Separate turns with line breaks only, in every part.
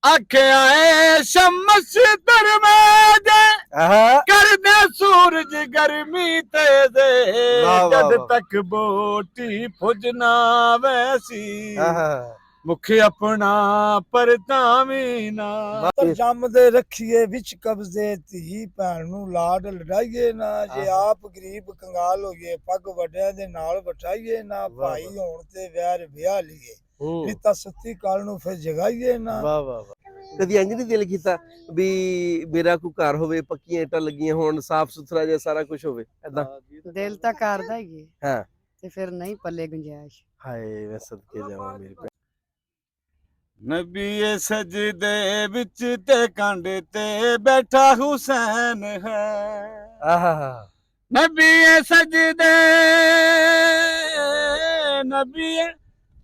आख्या है शमस दरमेद कर दे सूरज गर्मी तेज जद तक बोटी पुजना वैसी मुख अपना परतावी ना
जमदे रखिए विच कब्जे धी भैन नू लाड लड़ाइए ना जे आप गरीब कंगाल होइए पग वड्डियां दे नाल बटाइए ना भाई होण ते वैर विआह लीए रीता सत्ती काल नू फिर जगाइए ना।
वाह वाह वाह। कदी इंज नहीं दिल कीता भी मेरा कोई घर होवे पक्कियां इटां लगियां होण साफ सुथरा जिहा सारा कुछ होवे ऐदां
दिल ਤਾਂ ਕਰਦਾ ਹੀ
हां
ਤੇ ਫਿਰ ਨਹੀਂ ਪੱਲੇ ਗੁੰਜਾਇਸ਼
हाय मैं सदके जावां मेरी भैन
नबी सजदे विच ते कंड ते बैठा हुसैन है
आहा
नबी सजदे नबी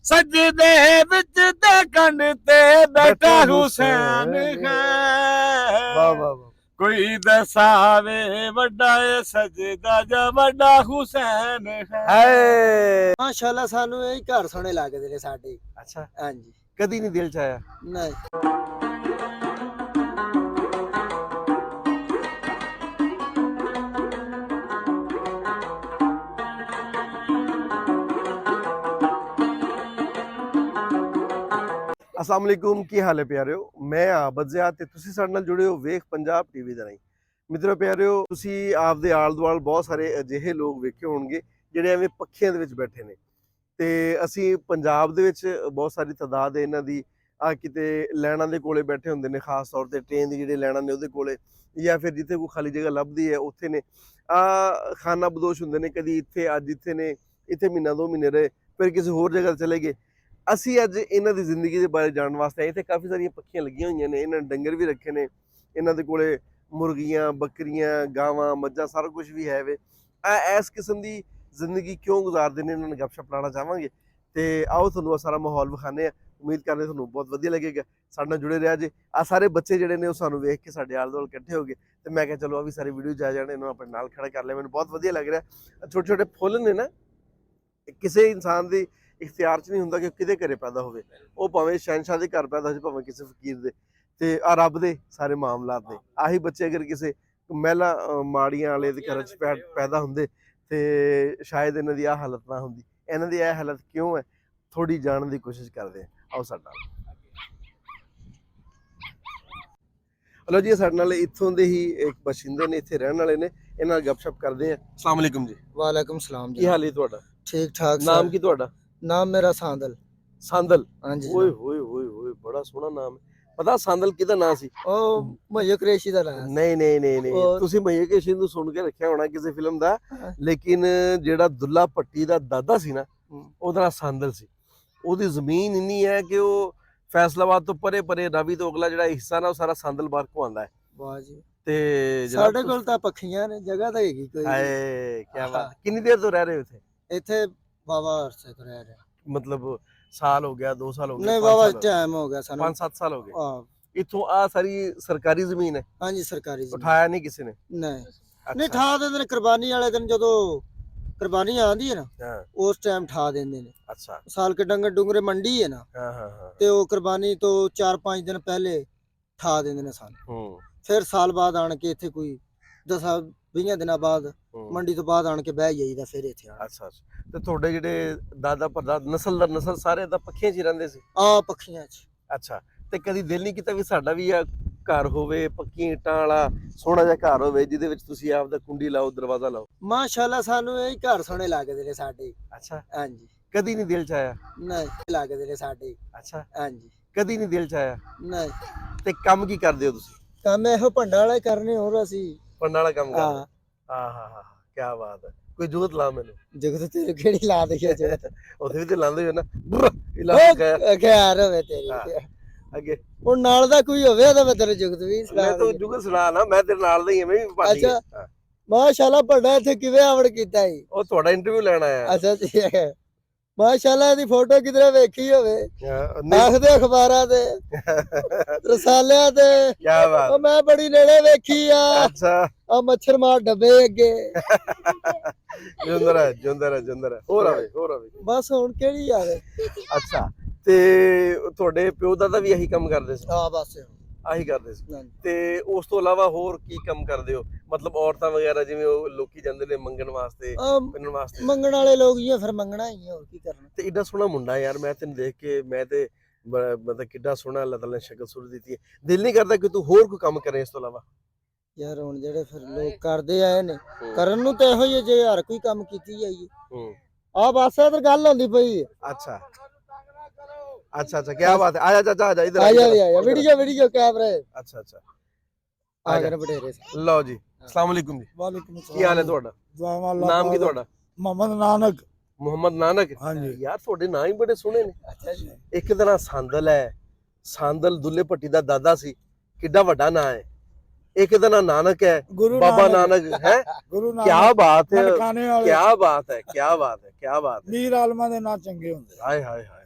सजदे विच ते कंड ते बैठा हुसैन है
वाह वाह वाह
कोई दसावे वड्डा सजदा जा वड्डा हुसैन है
माशाअल्लाह सानू यही घर सोने लगदे ने साडे।
अच्छा
हां जी
कदी नहीं दिल च आया
नहीं
अस्सलाम वालेकुम की हाल है प्यारिओ मैं आबद ज़िया ਤੇ ਤੁਸੀਂ ਸਾਡੇ ਨਾਲ ਜੁੜੇ ਹੋ ਵੇਖ ਪੰਜਾਬ ਟੀਵੀ ਦੇ ਰਾਹੀਂ ਮਿੱਤਰੋ ਪਿਆਰਿਓ ਤੁਸੀਂ ਆਪਦੇ ਆਲ ਦੁਆਲ ਬਹੁਤ ਸਾਰੇ ਅਜਿਹੇ ਲੋਕ ਵੇਖੇ ਹੋਣਗੇ ਜਿਹੜੇ ਐਵੇਂ ਪੱਖੀਆਂ ਦੇ ਵਿੱਚ ਬੈਠੇ ਨੇ ਤੇ ਅਸੀਂ ਪੰਜਾਬ ਦੇ ਵਿੱਚ ਬਹੁਤ ਸਾਰੀ ਤਾਦਾਦ ਹੈ ਇਹਨਾਂ ਦੀ ਆ ਕਿਤੇ ਲੈਣਾਂ ਦੇ ਕੋਲੇ ਬੈਠੇ ਹੁੰਦੇ ਨੇ ਖਾਸ ਤੌਰ ਤੇ ਟ੍ਰੇਨ ਦੀ ਜਿਹੜੇ ਲੈਣਾਂ ਨੇ ਉਹਦੇ ਕੋਲੇ ਜਾਂ ਫਿਰ ਜਿੱਥੇ ਕੋਈ ਖਾਲੀ ਜਗ੍ਹਾ ਲੱਭਦੀ ਹੈ ਉੱਥੇ ਨੇ ਆ ਖਾਨਾ ਬਦੋਸ਼ ਹੁੰਦੇ ਨੇ ਕਦੀ ਇੱਥੇ ਅੱਜ ਇੱਥੇ ਨੇ ਇੱਥੇ ਮਹੀਨਾ 2 ਮਹੀਨੇ ਰਹੇ ਫਿਰ ਕਿਸੇ ਹੋਰ ਜਗ੍ਹਾ ਚਲੇ ਗਏ। ਅਸੀਂ ਅੱਜ ਇਹਨਾਂ ਦੀ ਜ਼ਿੰਦਗੀ ਦੇ ਬਾਰੇ ਜਾਣਨ ਵਾਸਤੇ ਆਏ। ਇੱਥੇ ਕਾਫੀ ਸਾਰੀਆਂ ਪੱਖੀਆਂ ਲੱਗੀਆਂ ਹੋਈਆਂ ਨੇ ਇਹਨਾਂ ਨੇ ਡੰਗਰ ਵੀ ਰੱਖੇ ਨੇ ਇਹਨਾਂ ਦੇ ਕੋਲੇ ਮੁਰਗੀਆਂ ਬੱਕਰੀਆਂ ਗਾਵਾਂ ਮੱਝਾਂ ਸਾਰਾ ਕੁਝ ਵੀ ਹੈ ਵੇ ਇਸ ਕਿਸਮ ਦੀ ਜ਼ਿੰਦਗੀ ਕਿਉਂ ਗੁਜ਼ਾਰਦੇ ਨੇ ਇਹਨਾਂ ਨੂੰ ਗੱਪਸ਼ਪ ਲਾਣਾ ਚਾਹਾਂਗੇ ਤੇ ਆਓ ਤੁਹਾਨੂੰ ਆ ਸਾਰਾ ਮਾਹੌਲ ਵਿਖਾਣੇ ਆ ਉਮੀਦ ਕਰਦੇ ਤੁਹਾਨੂੰ ਬਹੁਤ ਵਧੀਆ ਲੱਗੇਗਾ ਸਾਡੇ ਨਾਲ ਜੁੜੇ ਰਿਹਾ ਜੇ ਆ ਸਾਰੇ ਬੱਚੇ ਜਿਹੜੇ ਨੇ ਉਹ ਸਾਨੂੰ ਵੇਖ ਕੇ ਸਾਡੇ ਆਲੇ ਦੁਆਲੇ ਇਕੱਠੇ ਹੋ ਗਏ ਤੇ ਮੈਂ ਕਿਹਾ ਚਲੋ ਆ ਵੀ ਸਾਰੀ ਵੀਡੀਓ ਜਾ ਜਾਣ ਇਹਨਾਂ ਨੂੰ ਆਪਣੇ ਨਾਲ ਖੜਾ ਕਰ ਲਿਆ ਮੈਨੂੰ ਬਹੁਤ ਵਧੀਆ ਲੱਗ ਰਿਹਾ ਛੋਟੇ ਛੋਟੇ ਫੁੱਲ ਨੇ ਨਾ ਕਿਸੇ ਇਨਸਾਨ ਦੀ ਇਖਤਿਆਰ 'ਚ ਨਹੀਂ ਹੁੰਦਾ ਕਿ ਕਿਹਦੇ ਘਰੇ ਪੈਦਾ ਹੋਵੇ ਉਹ ਭਾਵੇਂ ਸ਼ਹਿਨशाह ਦੇ ਘਰ ਪੈਦਾ ਹੋ ਜਾਵੇ ਭਾਵੇਂ ਕਿਸੇ ਫਕੀਰ ਦੇ ਤੇ ਆ ਰੱਬ ਦੇ ਸਾਰੇ ਮਾਮਲਾਤ ਨੇ ਆਹੀ ਬੱਚੇ ਅਗਰ ਕਿਸੇ ਮਹਿਲਾ ਮਾੜੀਆਂ ਵਾਲੇ ਦੇ ਘਰ 'ਚ ਪੈਦਾ ਹੁੰਦੇ ਤੇ ਸ਼ਾਇਦ ਇਹਨਾਂ ਦੀ ਆ ਹਾਲਤ ਨਾ ਹੁੰਦੀ ਇਹਨਾਂ ਦੀ ਇਹ ਹਾਲਤ ਕਿਉਂ ਹੈ ਥੋੜੀ ਜਾਣਨ ਦੀ ਕੋਸ਼ਿਸ਼ ਕਰਦੇ ਆ ਆਓ ਸਾਡੇ ਨਾਲ ਹਲੋ ਜੀ ਸਾਡੇ ਨਾਲ ਇੱਥੋਂ ਦੇ ਹੀ ਇੱਕ ਬਸ਼ਿੰਦੇ ਨੇ ਇੱਥੇ ਰਹਿਣ ਵਾਲੇ ਨੇ ਇਹਨਾਂ ਨਾਲ ਗੱਪਸ਼ਪ ਕਰਦੇ ਆ ਅਸਲਾਮ ਵਾਲੇਕੁਮ ਜੀ
वालेकुम सलाम
ਕੀ ਹਾਲ ਹੈ ਤੁਹਾਡਾ
ठीक ठाक
ਨਾਮ ਕੀ ਤੁਹਾਡਾ
नाम मेरा सांदल
ਸਾਂਦਲ
हाँ जी
ਓਏ ਹੋਏ ਹੋਏ ਹੋਏ ਬੜਾ ਸੋਹਣਾ ਨਾਮ ਹੈ ਪਤਾ ਸਾਂਦਲ ਕਿਹਦਾ ਨਾਂ ਸੀ
ओ मुझे क्रेशी दा नाम
ਨਹੀਂ
ਔਰ-
ਤੁਸੀਂ ਮਈਏ ਕੇ ਸ਼ਿੰਦ ਨੂੰ ਸੁਣ ਕੇ ਰੱਖਿਆ ਹੋਣਾ ਕਿਸੇ ਫਿਲਮ ਦਾ
ਹਾਂ।
ਲੇਕਿਨ ਜਿਹੜਾ ਦੁੱਲਾ ਭੱਟੀ ਦਾ ਦਾਦਾ ਸੀ ਨਾ
ਹੂੰ।
ਉਹਦਾ ਨਾਂ ਸਾਂਦਲ ਸੀ ਉਹਦੀ ਜ਼ਮੀਨ ਇੰਨੀ ਹੈ ਕਿ ਉਹ ਫੈਸਲਾਬਾਦ ਤੋਂ ਪਰੇ ਪਰੇ ਰਾਵੀ ਤੋਂ ਅਗਲਾ ਜਿਹੜਾ ਹਿੱਸਾ ਨਾ ਉਹ ਸਾਰਾ ਸਾਂਦਲ ਬਾਰ ਕੋ ਆਂਦਾ ਹੈ
वाह जी
ਤੇ
ਸਾਡੇ ਕੋਲ ਤਾਂ ਪੱਖੀਆਂ ਨੇ ਜਗ੍ਹਾ ਤਾਂ ਹੈਗੀ ਕੋਈ
ਹਾਏ ਕੀ ਬਾਤ
ਹਾਂ।
ਕਿੰਨੀ ਦੇਰ ਤੋਂ ਰਹਿ ਰਹੇ ਹੋ ਇੱਥੇ
ਇੱਥੇ ਬਾਬਾ ਅਰਸੇ ਤੋਂ ਰਹਿ ਰਿਹਾ
ਮਤਲਬ ਸਾਲ ਹੋ ਗਿਆ 2 ਸਾਲ ਹੋ ਗਏ
ਨਹੀਂ ਬਾਬਾ ਟਾਈਮ ਹੋ ਗਿਆ ਸਾਨੂੰ
5-7 ਸਾਲ ਹੋ ਗਏ
ਹਾਂ
ਇੱਥੋਂ ਆ ਸਾਰੀ ਸਰਕਾਰੀ ਜ਼ਮੀਨ ਹੈ
ਹਾਂਜੀ ਸਰਕਾਰੀ ਜ਼ਮੀਨ।
ਉਠਾਇਆ ਨਹੀਂ ਕਿਸੇ ਨੇ
ਨਹੀਂ
ਅੱਛਾ।
ਨਹੀਂ ਠਾ ਦਿੰਦੇ ਨੇ ਕੁਰਬਾਨੀ ਵਾਲੇ ਦਿਨ ਜਦੋਂ ਕੁਰਬਾਨੀ ਆਉਂਦੀ ਹੈ ਨਾ
ਹਾਂ
ਉਸ ਟਾਈਮ ਠਾ ਦਿੰਦੇ ਨੇ
ਅੱਛਾ
ਸਾਲ ਕੇ ਡੰਗਰ ਡੁੰਗਰੇ ਮੰਡੀ ਹੈ ਨਾ
ਹਾਂ
ਤੇ ਉਹ ਕੁਰਬਾਨੀ ਤੋਂ 4-5 ਦਿਨ ਪਹਿਲੇ ਠਾ ਦਿੰਦੇ ਨੇ ਸਾਨੂੰ
ਹੂੰ
ਫਿਰ ਸਾਲ ਬਾਅਦ ਆਣ ਕੇ ਇੱਥੇ ਕੋਈ 10-20 ਦਿਨਾਂ ਬਾਅਦ
ਹੂੰ।
ਮੰਡੀ ਤੋਂ ਬਾਅਦ ਆਣ ਕੇ ਬਹਿ ਜਾਈਦਾ ਫਿਰ ਇੱਥੇ ਆਣ
ਅੱਛਾ ਤੇ ਤੁਹਾਡੇ ਜਿਹੜੇ ਦਾਦਾ ਪੜਦਾਦਾ ਨਸਲ ਦਰ ਨਸਲ ਸਾਰੇ ਤਾਂ ਪੱਖੀਆਂ 'ਚ ਹੀ ਰਹਿੰਦੇ ਸੀ
ਆ ਪੱਖੀਆਂ 'ਚ
ਅੱਛਾ ਤੇ ਕਦੀ ਦਿਲ ਨਹੀਂ ਕੀਤਾ ਵੀ ਸਾਡਾ ਵੀ ਆ ਘਰ ਹੋਵੇ ਪੱਕੀਆਂ ਇੱਟਾਂ ਵਾਲਾ ਸੋਹਣਾ ਜਿਹਾ ਘਰ ਹੋਵੇ ਜਿਹਦੇ ਵਿੱਚ ਤੁਸੀਂ ਆਪਦਾ ਕੁੰਡੀ ਲਾਓ ਦਰਵਾਜ਼ਾ ਲਾਓ
ਮਾਸ਼ਾਅੱਲਾ ਸਾਨੂੰ ਇਹ ਘਰ ਸੋਹਣੇ ਲੱਗਦੇ ਨੇ ਸਾਡੇ।
ਅੱਛਾ
ਹਾਂਜੀ
ਕਦੀ ਨਹੀਂ ਦਿਲ 'ਚ ਆਇਆ
ਨਹੀਂ ਲੱਗਦੇ ਨੇ ਸਾਡੇ।
ਅੱਛਾ
ਹਾਂਜੀ
ਕਦੀ ਨਹੀਂ ਦਿਲ 'ਚ ਆਇਆ
ਨਹੀਂ
ਤੇ ਕੰਮ ਕੀ ਕਰਦੇ ਹੋ ਤੁਸੀਂ
ਕੰਮ ਇਹੋ ਭੰਡਾਂ ਵਾਲਾ ਕਰਨੇ ਹੋਰ ਅਸੀਂ
ਪੰਡਾਂ ਵਾਲਾ ਕੰਮ
ਹਾਂ
ਕਰਦੇ ਆਹਾ ਕੀ ਬਾਤ ਹੈ ਕੋਈ ਜੁਗਤ ਲਾ ਮੈਨੂੰ
ਜਗਤ ਤੇਰੇ ਕਿਹੜੀ ਲਾ ਦਈਏ ਜਗਤ
ਉੱਥੇ ਵੀ ਤੇ ਲਾਉਂਦੇ ਹੋ ਨਾ ਇਲਾਕਾ
ਖੈਰ ਹੋਵੇ ਤੇਰੀ
ਹਾਂ। ਅੱਗੇ
ਹੁਣ ਨਾਲ ਦਾ ਕੋਈ ਹੋਵੇ ਤਾਂ ਮੈਂ ਤੇਰੇ ਜਗਤ ਵੀ ਸੁਣਾ
ਮੈਂ ਤਾਂ ਜੁਗਤ ਸੁਣਾ ਨਾ ਮੈਂ ਤੇਰੇ ਨਾਲ ਦਾ ਹੀ ਐਵੇਂ ਵੀ ਪਾਣੀ
ਅੱਛਾ। ਮਾਸ਼ਾਅੱਲਾ ਭੰਡਾ ਇੱਥੇ ਕਿਵੇਂ ਆਵੜ ਕੀਤਾ ਈ
ਉਹ ਤੁਹਾਡਾ ਇੰਟਰਵਿਊ ਲੈਣ ਆਇਆ
ਅੱਛਾ ਜੀ ਮਾਸ਼ਾਅੱਲਾ ਦੀ ਫੋਟੋ ਕਿਧਰੇ ਵੇਖੀ ਹੋਵੇ
ਨਹੀਂ
ਆਖਦੇ ਅਖਬਾਰਾਂ ਤੇ ਰਸਾਲਿਆਂ ਤੇ
ਕੀ ਬਾਤ
ਉਹ ਮੈਂ ਬੜੀ ਨੇੜੇ ਵੇਖੀ ਆ
ਅੱਛਾ
ਆ ਮੱਛਰ ਮਾਰ ਡੱਬੇ ਅੱਗੇ
ਜੁੰਦਰ ਹੈ ਹੋਰ ਆਵੇ
ਬਸ ਹੁਣ ਕਿਹੜੀ ਯਾਰ
ਅੱਛਾ ਤੇ ਤੁਹਾਡੇ ਪਿਓ ਦਾਦਾ ਵੀ ਇਹੀ ਕੰਮ ਕਰਦੇ ਸੀ?
ਹਾਂ ਬਸ
ਆਹੀ ਕਰਦੇ ਸੀ।
ਹਾਂਜੀ।
ਤੇ ਉਸ ਤੋਂ ਇਲਾਵਾ ਹੋਰ ਕੀ ਕੰਮ ਕਰਦੇ ਹੋ? ਮਤਲਬ ਔਰਤਾਂ ਵਗੈਰਾ ਜਿਵੇਂ ਉਹ ਲੋਕੀ ਜਾਂਦੇ ਨੇ ਮੰਗਣ ਵਾਸਤੇ, ਪਿੰਨਣ ਵਾਸਤੇ?
ਮੰਗਣ ਵਾਲੇ ਲੋਕ ਹੀ ਆ, ਫਿਰ ਮੰਗਣਾ ਹੀ ਆ, ਹੋਰ ਕੀ ਕਰਨਾ।
ਤੇ ਏਡਾ ਸੋਹਣਾ ਮੁੰਡਾ ਯਾਰ, ਮੈਂ ਤੈਨੂੰ ਦੇਖ ਕੇ ਮੈਂ ਤੇ ਮਤਲਬ ਕਿੱਡਾ ਸੋਹਣਾ ਅੱਲਾਹ ਤਾਲਾ ਨੇ ਸ਼ਕਲ ਸੂਰਤ ਦਿੱਤੀ ਹੈ। ਦਿਲ ਨਹੀਂ ਕਰਦਾ ਕਿ ਤੂੰ ਹੋਰ ਕੋਈ ਕੰਮ ਕਰੇ ਇਸ ਤੋਂ ਇਲਾਵਾ?
ਯਾਰ ਹੁਣ ਜਿਹੜੇ ਫਿਰ ਲੋਕ ਕਰਦੇ ਆਏ ਨੇ ਕਰਨ ਨੂੰ ਤਾਂ ਇਹੋ ਹੀ ਆ, ਜੇ ਹਰ ਕੋਈ ਕੰਮ ਕੀਤੀ ਜਾਈਏ। ਆ ਬਸ ਇਧਰ ਗੱਲ ਹੁੰਦੀ ਪਈ।
अच्छा अच्छा अच्छा, क्या बात है, आजा चाचा आजा इधर
ਆ ਜਾ ਵੀਡੀਓ ਕੈਮਰੇ
अच्छा अच्छा
ਆ ਗਏ ਬਟੇਰੇ।
ਲਓ ਜੀ, अस्सलाम वालेकुम जी,
ਵਾਲੇਕੁਮ
ਕੀ ਹਾਲ ਹੈ ਤੁਹਾਡਾ? ਨਾਮ ਕੀ ਤੁਹਾਡਾ?
ਮੁਹੰਮਦ ਨਾਨਕ।
ਮੁਹੰਮਦ ਨਾਨਕ?
ਹਾਂਜੀ।
ਯਾਰ ਤੁਹਾਡੇ ਨਾਂ ਹੀ ਬੜੇ ਸੋਹਣੇ ਨੇ।
ਅੱਛਾ ਜੀ।
ਇੱਕ ਦਾ ਨਾਂ ਸਾਂਦਲ ਹੈ, ਸਾਂਦਲ ਦੁੱਲੇ ਭੱਟੀ ਦਾ ਦਾਦਾ ਸੀ, ਕਿੱਡਾ ਵੱਡਾ ਨਾਂ ਹੈ। ਇੱਕ ਦਾ ਨਾਂ ਨਾਨਕ ਹੈ, ਬਾਬਾ ਨਾਨਕ ਹੈ।
ਗੁਰੂ ਨਾਨਕ।
क्या बात है,
ਨਨਕਾਣੇ ਵਾਲੇ।
क्या बात है, क्या बात है, क्या बात है।
ਮੀਰ ਆਲਮਾਂ ਦੇ ਨਾਂ ਚੰਗੇ ਹੁੰਦੇ।
ਹਾਏ ਹਾਏ ਹਾਏ,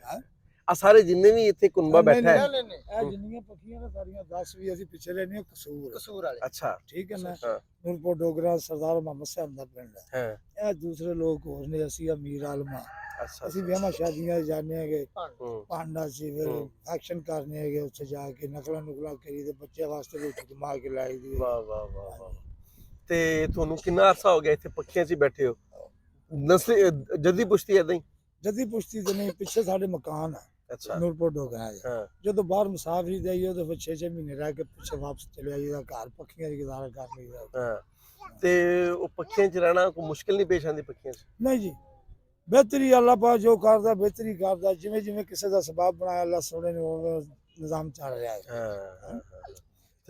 ਆ ਸਾਰੇ ਜਿੰਨੇ ਵੀ ਇੱਥੇ ਕੁਨਬਾ ਬੈਠਾ ਹੈ।
ਇਹ ਜਿੰਨੀਆਂ ਪੱਖੀਆਂ ਨੇ ਸਾਰੀਆਂ 10 ਵੀ ਅਸੀਂ ਪਿੱਛੇ ਲੈਣੀਆਂ ਕਸੂਰ ਵਾਲੇ।
ਅੱਛਾ
ਠੀਕ ਹੈ ਨਾ।
ਹਾਂ
ਨੂਰਪੁਰ ਡੋਗਰਾ ਸਰਦਾਰ ਮੁਹੰਮਦ ਸਾਹਿਬ ਦਾ ਪਿੰਡ ਹੈ।
ਹਾਂ
ਇਹ ਦੂਸਰੇ ਲੋਕ ਹੋਰ ਨੇ, ਅਸੀਂ ਆ ਮੀਰ ਆਲਮਾ।
ਅੱਛਾ
ਅਸੀਂ ਵਿਆਹਾਂ ਸ਼ਾਦੀਆਂ ਜਾਂਦੇ ਹੈਗੇ,
ਹੂੰ
ਪਾਂਡਾ ਸੀ, ਫਿਰ ਐਕਸ਼ਨ ਕਰਨੇ ਹੈਗੇ, ਉੱਥੇ ਜਾ ਕੇ ਨਕਲਾਂ ਨੁਕਲਾਂ ਕਰੀ ਤੇ ਬੱਚੇ ਵਾਸਤੇ ਰੋਟੀ ਕਮਾ ਕੇ ਲਾਈ ਦੀ।
ਵਾਹ ਵਾਹ ਵਾਹ ਵਾਹ। ਤੇ ਤੁਹਾਨੂੰ ਕਿੰਨਾ ਅਰਸਾ ਹੋ ਗਿਆ ਇੱਥੇ ਪੱਖੀਆਂ 'ਚ ਹੀ ਬੈਠੇ ਹੋ? ਨਸਲ ਜੱਦੀ ਪੁਸ਼ਤੀ ਏਦਾਂ ਹੀ?
ਜਦੀ ਪੁਸ਼ਤੀ ਤੇ ਨਹੀਂ, ਪਿੱਛੇ ਸਾਡੇ ਮਕਾਨ ਹੈ
ਅੱਛਾ
ਨੂਰਪੁਰ ਡੋਗਰਾ ਦੇ।
ਹਾਂ
ਜਦੋਂ ਬਾਹਰ ਮੁਸਾਫਰੀ ਜਾਈਏ ਉਦੋਂ ਫਿਰ 6 ਮਹੀਨੇ ਰਹਿ ਕੇ ਪਿੱਛੇ ਵਾਪਸ ਚਲੇ ਆਈਦਾ, ਘਰ ਪੱਖੀਆਂ ਦੀ ਗੁਜ਼ਾਰਾ ਕਰ ਲਈਦਾ।
ਹਾਂ। ਤੇ ਉਹ ਪੱਖੀਆਂ 'ਚ ਰਹਿਣਾ ਕੋਈ ਮੁਸ਼ਕਿਲ ਨਹੀਂ ਪੇਸ਼ ਆਉਂਦੀ ਪੱਖੀਆਂ 'ਚ?
ਨਹੀਂ ਜੀ, ਬਿਹਤਰੀ ਅੱਲਾਹ ਪਾਕ ਜੋ ਕਰਦਾ ਬਿਹਤਰੀ ਕਰਦਾ, ਜਿਵੇਂ ਜਿਵੇਂ ਕਿਸੇ ਦਾ ਸਬਾਬ ਬਣਾਇਆ ਅੱਲਾਹ ਸੋਹਣੇ ਨੇ ਉਹ ਨਿਜ਼ਾਮ ਚੱਲ ਰਿਹਾ ਹੈ।
ਹਾਂ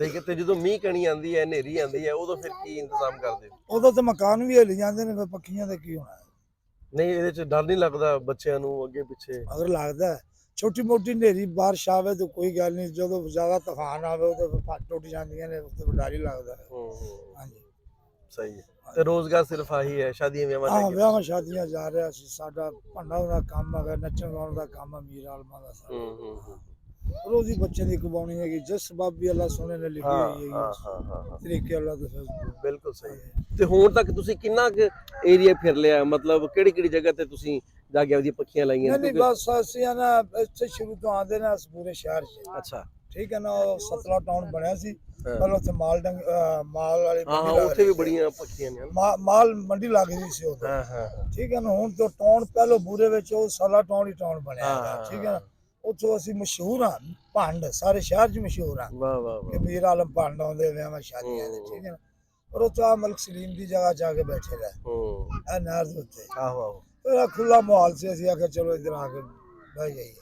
ਠੀਕ ਹੈ। ਤੇ ਜਦੋਂ ਮੀਂਹ ਕਣੀ ਆਉਂਦੀ ਹੈ, ਹਨੇਰੀ ਆਉਂਦੀ ਹੈ, ਉਦੋਂ ਫਿਰ ਕੀ ਇੰਤਜ਼ਾਮ ਕਰਦੇ ਹੋ?
ਉਦੋਂ ਤੇ ਮਕਾਨ ਵੀ ਹਿੱਲ ਜਾਂਦੇ ਨੇ, ਫਿਰ ਪੱਖੀਆਂ ਦਾ ਕੀ ਹੋਣਾ।
ਨਹੀਂ ਇਹਦੇ 'ਚ ਡਰ ਨਹੀਂ ਲੱਗਦਾ ਬੱਚਿਆਂ ਨੂੰ ਅੱਗੇ ਪਿੱਛੇ?
ਅਗਰ ਲੱਗਦਾ ਛੋਟੀ ਮੋਟੀ ਹਨੇਰੀ ਬਾਰਿਸ਼ ਆਵੇ ਤਾਂ ਕੋਈ ਗੱਲ ਨਹੀਂ, ਜਦੋਂ ਜ਼ਿਆਦਾ ਤੂਫਾਨ ਆਵੇ ਉਦੋਂ ਫਿਰ ਪੱਟ ਟੁੱਟ ਜਾਂਦੀਆਂ ਨੇ, ਉਸ ਤੋਂ ਡਰ ਹੀ ਲੱਗਦਾ ਹੈ। ਹਾਂਜੀ
ਸਹੀ ਹੈ। ਤੇ ਰੋਜ਼ਗਾਰ ਸਿਰਫ ਆਹੀ ਹੈ, ਸ਼ਾਦੀਆਂ ਵਿਆਹਾਂ
ਹਾਂ
ਤੇ?
ਵਿਆਹਾਂ ਸ਼ਾਦੀਆਂ ਜਾ ਰਿਹਾ ਸੀ, ਸਾਡਾ ਭੰਡਾ ਦਾ ਕੰਮ ਹੈਗਾ, ਨੱਚਣ ਗਾਉਣ ਦਾ ਕੰਮ ਹੈ ਮੀਰ ਆਲਮਾਂ ਦਾ ਸਾਰਾ। ਰੋਜ਼ੀ ਬੱਚੇ ਦੀ ਕਮਾਉਣੀ ਹੈਗੀ, ਜਿਸ ਸਬਬ ਵੀ ਅੱਲਾਹ ਸੋਹਣੇ ਨੇ ਲਿਖੀ ਹੋਈ
ਹਾਂ
ਹੈ
ਹਾਂ ਹਾਂ
ਤਰੀਕੇ ਅੱਲਾਹ ਦੇ ਫਿਰ।
ਬਿਲਕੁਲ ਸਹੀ ਹੈ। ਤੇ ਹੁਣ ਤੱਕ ਤੁਸੀਂ ਕਿੰਨਾ ਕੁ ਏਰੀਆ ਫਿਰ ਲਿਆ? ਮਤਲਬ ਕਿਹੜੀ ਕਿਹੜੀ ਜਗ੍ਹਾ ਤੇ ਤੁਸੀਂ ਜਾ ਕੇ ਆਪਦੀ ਪੱਖੀਆਂ ਲਾਈਆਂ?
ਨਹੀਂ ਬਸ ਅਸੀਂ ਨਾ ਇੱਥੇ ਸ਼ੁਰੂ ਤੋਂ ਆਉਂਦੇ ਨੇ ਪੂਰੇ ਸ਼ਹਿਰ 'ਚ।
ਅੱਛਾ
ਠੀਕ ਹੈ ਨਾ। ਉਹ ਸਤਲਾ ਟਾਊਨ ਬਣਿਆ ਸੀ ਪਹਿਲਾਂ, ਉੱਥੇ ਮਾਲ ਵਾਲੀ
ਹਾਂ ਹਾਂ,
ਮੰਡੀ
ਉੱਥੇ ਵੀ ਬੜੀਆਂ ਪੱਖੀਆਂ ਨੇ।
ਮਾਲ ਮੰਡੀ ਲੱਗਦੀ ਸੀ ਉਦੋਂ।
ਹਾਂ ਹਾਂ
ਠੀਕ ਹੈ ਨਾ। ਹੁਣ ਤੋਂ ਟਾਊਨ ਪਹਿਲਾਂ ਬੂਰੇ ਵਿੱਚ ਉਹ ਸਾਲਾ ਟਾਊਨ ਹੀ ਟਾਊਨ ਬਣਿਆ ਹੈਗਾ। ਠੀਕ ਹੈ ਨਾ। ਉੱਥੋਂ ਅਸੀਂ ਮਸ਼ਹੂਰ ਹਾਂ, ਭੰਡ ਸਾਰੇ ਸ਼ਹਿਰ 'ਚ ਮਸ਼ਹੂਰ ਹਾਂ
ਵਾਹ ਵਾਹ ਵਾਹ।
ਕਿ ਮੀਰ ਆਲਮ ਭੰਡ ਆਉਂਦੇ ਵਿਆਹਾਂ ਸ਼ਾਦੀਆਂ ਦੇ। ਠੀਕ ਹੈ ਨਾ। ਔਰ ਉੱਥੇ ਆ ਮਲਕ ਸਲੀਮ ਦੀ ਜਗ੍ਹਾ ਜਾ ਕੇ ਬੈਠੇ ਰਹੇ ਇਹ ਨਹਿਰ ਦੇ ਉੱਤੇ।
ਆਹੋ ਆਹੋ।
ਫਿਰ ਖੁੱਲਾ ਮਾਹੌਲ ਸੀ, ਅਸੀਂ ਆਖਿਆ ਚਲੋ ਇੱਧਰ ਆ ਕੇ ਬਹਿ ਜਾਈਏ।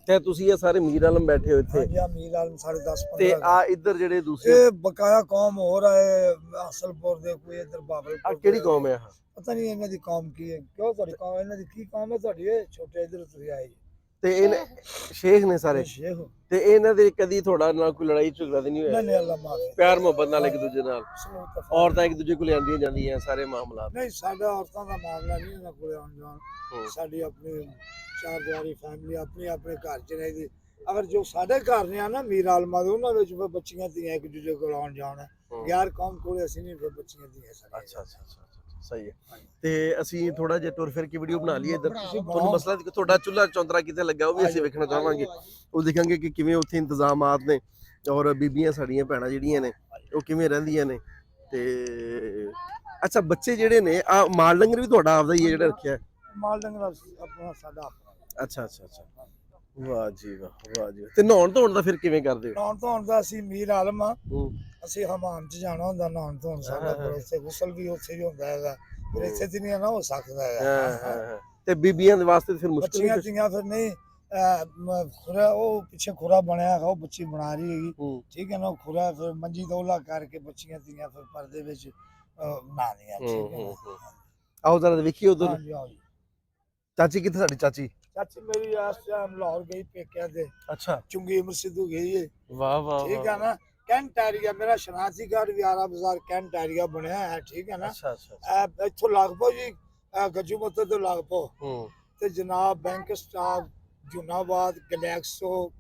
ਤੇ ਤੁਸੀਂ ਇਹ ਸਾਰੇ ਮੀਰ ਆਲਮ ਬੈਠੇ ਹੋ ਇੱਥੇ?
ਹਾਂਜੀ ਆ ਮੀਰ ਆਲਮ ਸਾਡੇ 10-15।
ਤੇ ਆ ਇੱਧਰ ਜਿਹੜੇ ਦੂਸਰੇ
ਇਹ ਬਕਾਇਆ ਕੌਮ ਹੋ ਰਹੇ ਅਸਲਪੁਰ ਦੇ, ਕੋਈ ਇੱਧਰ ਬਾਬਲਪੁਰ।
ਕਿਹੜੀ ਕੌਮ ਹੈ?
ਪਤਾ ਨਹੀਂ ਇਹਨਾਂ ਦੀ ਕੌਮ ਕੀ ਹੈ। ਕਿਉਂ ਤੁਹਾਡੀ ਕੌਮ, ਇਹਨਾਂ ਦੀ ਕੀ ਕੌਮ ਹੈ ਤੁਹਾਡੀ? ਇਹ ਛੋਟੇ ਇੱਧਰ ਤੁਸੀਂ ਆਏ ਜੀ।
ਤੇ ਇਹ ਸ਼ੇਖ ਨੇ ਸਾਰੇ?
ਸ਼ੇਖ।
ਤੇ ਇਹਨਾਂ ਦੇ ਕਦੀ ਤੁਹਾਡਾ ਨਾਲ ਕੋਈ ਲੜਾਈ ਝਗੜਾ ਤਾਂ ਨਹੀਂ ਹੋਇਆ?
ਨਹੀਂ ਅੱਲਾ ਮਾਫੀ।
ਪਿਆਰ ਮੁਹੱਬਤ ਨਾਲ ਇੱਕ ਦੂਜੇ ਨਾਲ? ਔਰਤਾਂ ਇੱਕ ਦੂਜੇ ਕੋਲ ਆਉਂਦੀਆਂ ਜਾਂਦੀਆਂ ਸਾਰੇ ਮਾਮਲਾਤ?
ਨਹੀਂ ਸਾਡਾ ਔਰਤਾਂ ਦਾ ਮਾਮਲਾ ਨਹੀਂ ਇਹਨਾਂ ਕੋਲ ਆਉਣ ਜਾਣ। ਸਾਡੀ ਆਪਣੀ ਚਾਰ ਦਿਵਾਰੀ ਫੈਮਿਲੀ ਆਪਣੀ ਆਪਣੇ ਘਰ 'ਚ ਰਹਿੰਦੀ। ਅਗਰ ਜੋ ਸਾਡੇ ਘਰ ਨੇ ਆ ਨਾ ਮੀਰ ਆਲਮਾ ਦੇ, ਉਹਨਾਂ ਵਿੱਚ ਫਿਰ ਬੱਚੀਆਂ ਧੀਆਂ ਇੱਕ ਦੂਜੇ ਕੋਲ ਆਉਣ ਜਾਣ। ਗੈਰ ਕੌਮ ਕੋਲ ਅਸੀਂ ਨਹੀਂ, ਫਿਰ ਬੱਚੀਆਂ ਧੀਆਂ ਸਾਡੇ।
ਅੱਛਾ ਅੱਛਾ ਅੱਛਾ, ਸਹੀ ਹੈ। ਤੇ ਅਸੀਂ ਥੋੜਾ ਜਿਹਾ ਟੁਰ ਫਿਰ ਕੇ ਵੀਡੀਓ ਬਣਾ ਲਈਏ ਇੱਧਰ। ਤੁਹਾਨੂੰ ਮਸਲਾ ਤੁਹਾਡਾ ਚੁੱਲ੍ਹਾ ਚੌਂਤਰਾ ਕਿੱਥੇ ਲੱਗਾ ਉਹ ਵੀ ਅਸੀਂ ਵੇਖਣਾ ਚਾਹਾਂਗੇ। ਉਹ ਦੇਖਾਂਗੇ ਕਿ ਕਿਵੇਂ ਉੱਥੇ ਇੰਤਜ਼ਾਮਾਤ ਨੇ ਔਰ ਬੀਬੀਆਂ ਸਾਡੀਆਂ ਭੈਣਾਂ ਜਿਹੜੀਆਂ ਨੇ ਉਹ ਕਿਵੇਂ ਰਹਿੰਦੀਆਂ ਨੇ। ਤੇ ਅੱਛਾ ਬੱਚੇ ਜਿਹੜੇ ਨੇ ਆ ਮਾਲ ਡੰਗਰ ਵੀ ਤੁਹਾਡਾ ਆਪਦਾ ਹੀ ਹੈ ਜਿਹੜਾ ਰੱਖਿਆ?
ਮਾਲ ਡੰਗਰ ਆਪਣਾ ਸਾਡਾ ਆਪਣਾ।
ਅੱਛਾ ਅੱਛਾ ਅੱਛਾ, ਵਾਹ ਜੀ ਵਾਹ, ਵਾਹ ਜੀ। ਤੇ ਨਹਾਉਣ ਧੋਣ ਦਾ ਫਿਰ ਕਿਵੇਂ ਕਰਦੇ ਹੋ?
ਨਹਾਉਣ ਧੋਣ ਦਾ ਅਸੀਂ ਮੀਰ ਆਲਮ ਆ, ਅਸੀਂ ਹਮਾਮ 'ਚ ਜਾਣਾ ਹੁੰਦਾ ਨਹਾਉਣ ਧੋਣ ਸਾਡਾ। ਫਿਰ ਉੱਥੇ ਗੁਸਲ ਵੀ ਉੱਥੇ ਹੀ ਹੁੰਦਾ ਹੈਗਾ, ਫਿਰ ਇੱਥੇ ਤੇ ਨਹੀਂ ਨਾ ਹੋ ਸਕਦਾ ਹੈਗਾ।
ਤੇ ਬੀਬੀਆਂ ਦੇ ਵਾਸਤੇ ਫਿਰ ਮੁਸ਼ਕਿਲ
ਬੱਚੀਆਂ ਧੀਆਂ ਫਿਰ ਨਹੀਂ ਖੁਰਾ ਉਹ ਪਿੱਛੇ ਖੁਰਾ ਬਣਿਆ ਹੈਗਾ, ਉਹ ਬੱਚੀ ਬਣਾ ਰਹੀ ਹੈਗੀ। ਠੀਕ ਹੈ ਨਾ। ਉਹ ਖੁਰਾ ਫਿਰ ਮੰਜੀ ਦੋਲਾ ਕਰਕੇ ਬੱਚੀਆਂ ਧੀਆਂ ਫਿਰ ਪਰਦੇ ਵਿੱਚ ਬਣਾਉਂਦੀਆਂ। ਠੀਕ ਹੈ।
ਆਓ ਜ਼ਰਾ ਦੇਖੀਏ ਉਧਰ।
ਹਾਂਜੀ ਆਓ ਜੀ।
ਚਾਚੀ ਕਿੱਥੇ ਸਾਡੀ ਚਾਚੀ?
ਚਾਚੀ ਮੇਰੀ ਇਸ ਟਾਈਮ ਲਾਹੌਰ ਗਈ ਪੇਕਿਆਂ ਦੇ।
ਅੱਛਾ
ਚੁੰਗੀ ਅਮਰ ਸਿੱਧੂ ਗਈ ਹੈ।
ਵਾਹ ਵਾਹ।
ਠੀਕ ਹੈ ਨਾ। ਕੈਂਟ ਏਰੀਆ ਮੇਰਾ ਸ਼ਨਾਖਤੀ ਕਾਰਡ ਵੀ ਆਰਾ ਬਾਜ਼ਾਰ ਕੈਂਟ ਏਰੀਆ ਬਣਿਆ ਹੈ। ਠੀਕ ਹੈ ਨਾ।
ਅੱਛਾ ਅੱਛਾ।
ਇੱਥੋਂ ਲਗਭਗ ਜੀ ਗੱਜੂ ਮੱਤੇ ਤੋਂ ਲਗਭਗ ਤੇ ਜਨਾਬ ਬੈਂਕ ਸਟਾਫ ਜੁਨਾਬਾਦ ਗਲੈਕਸੋ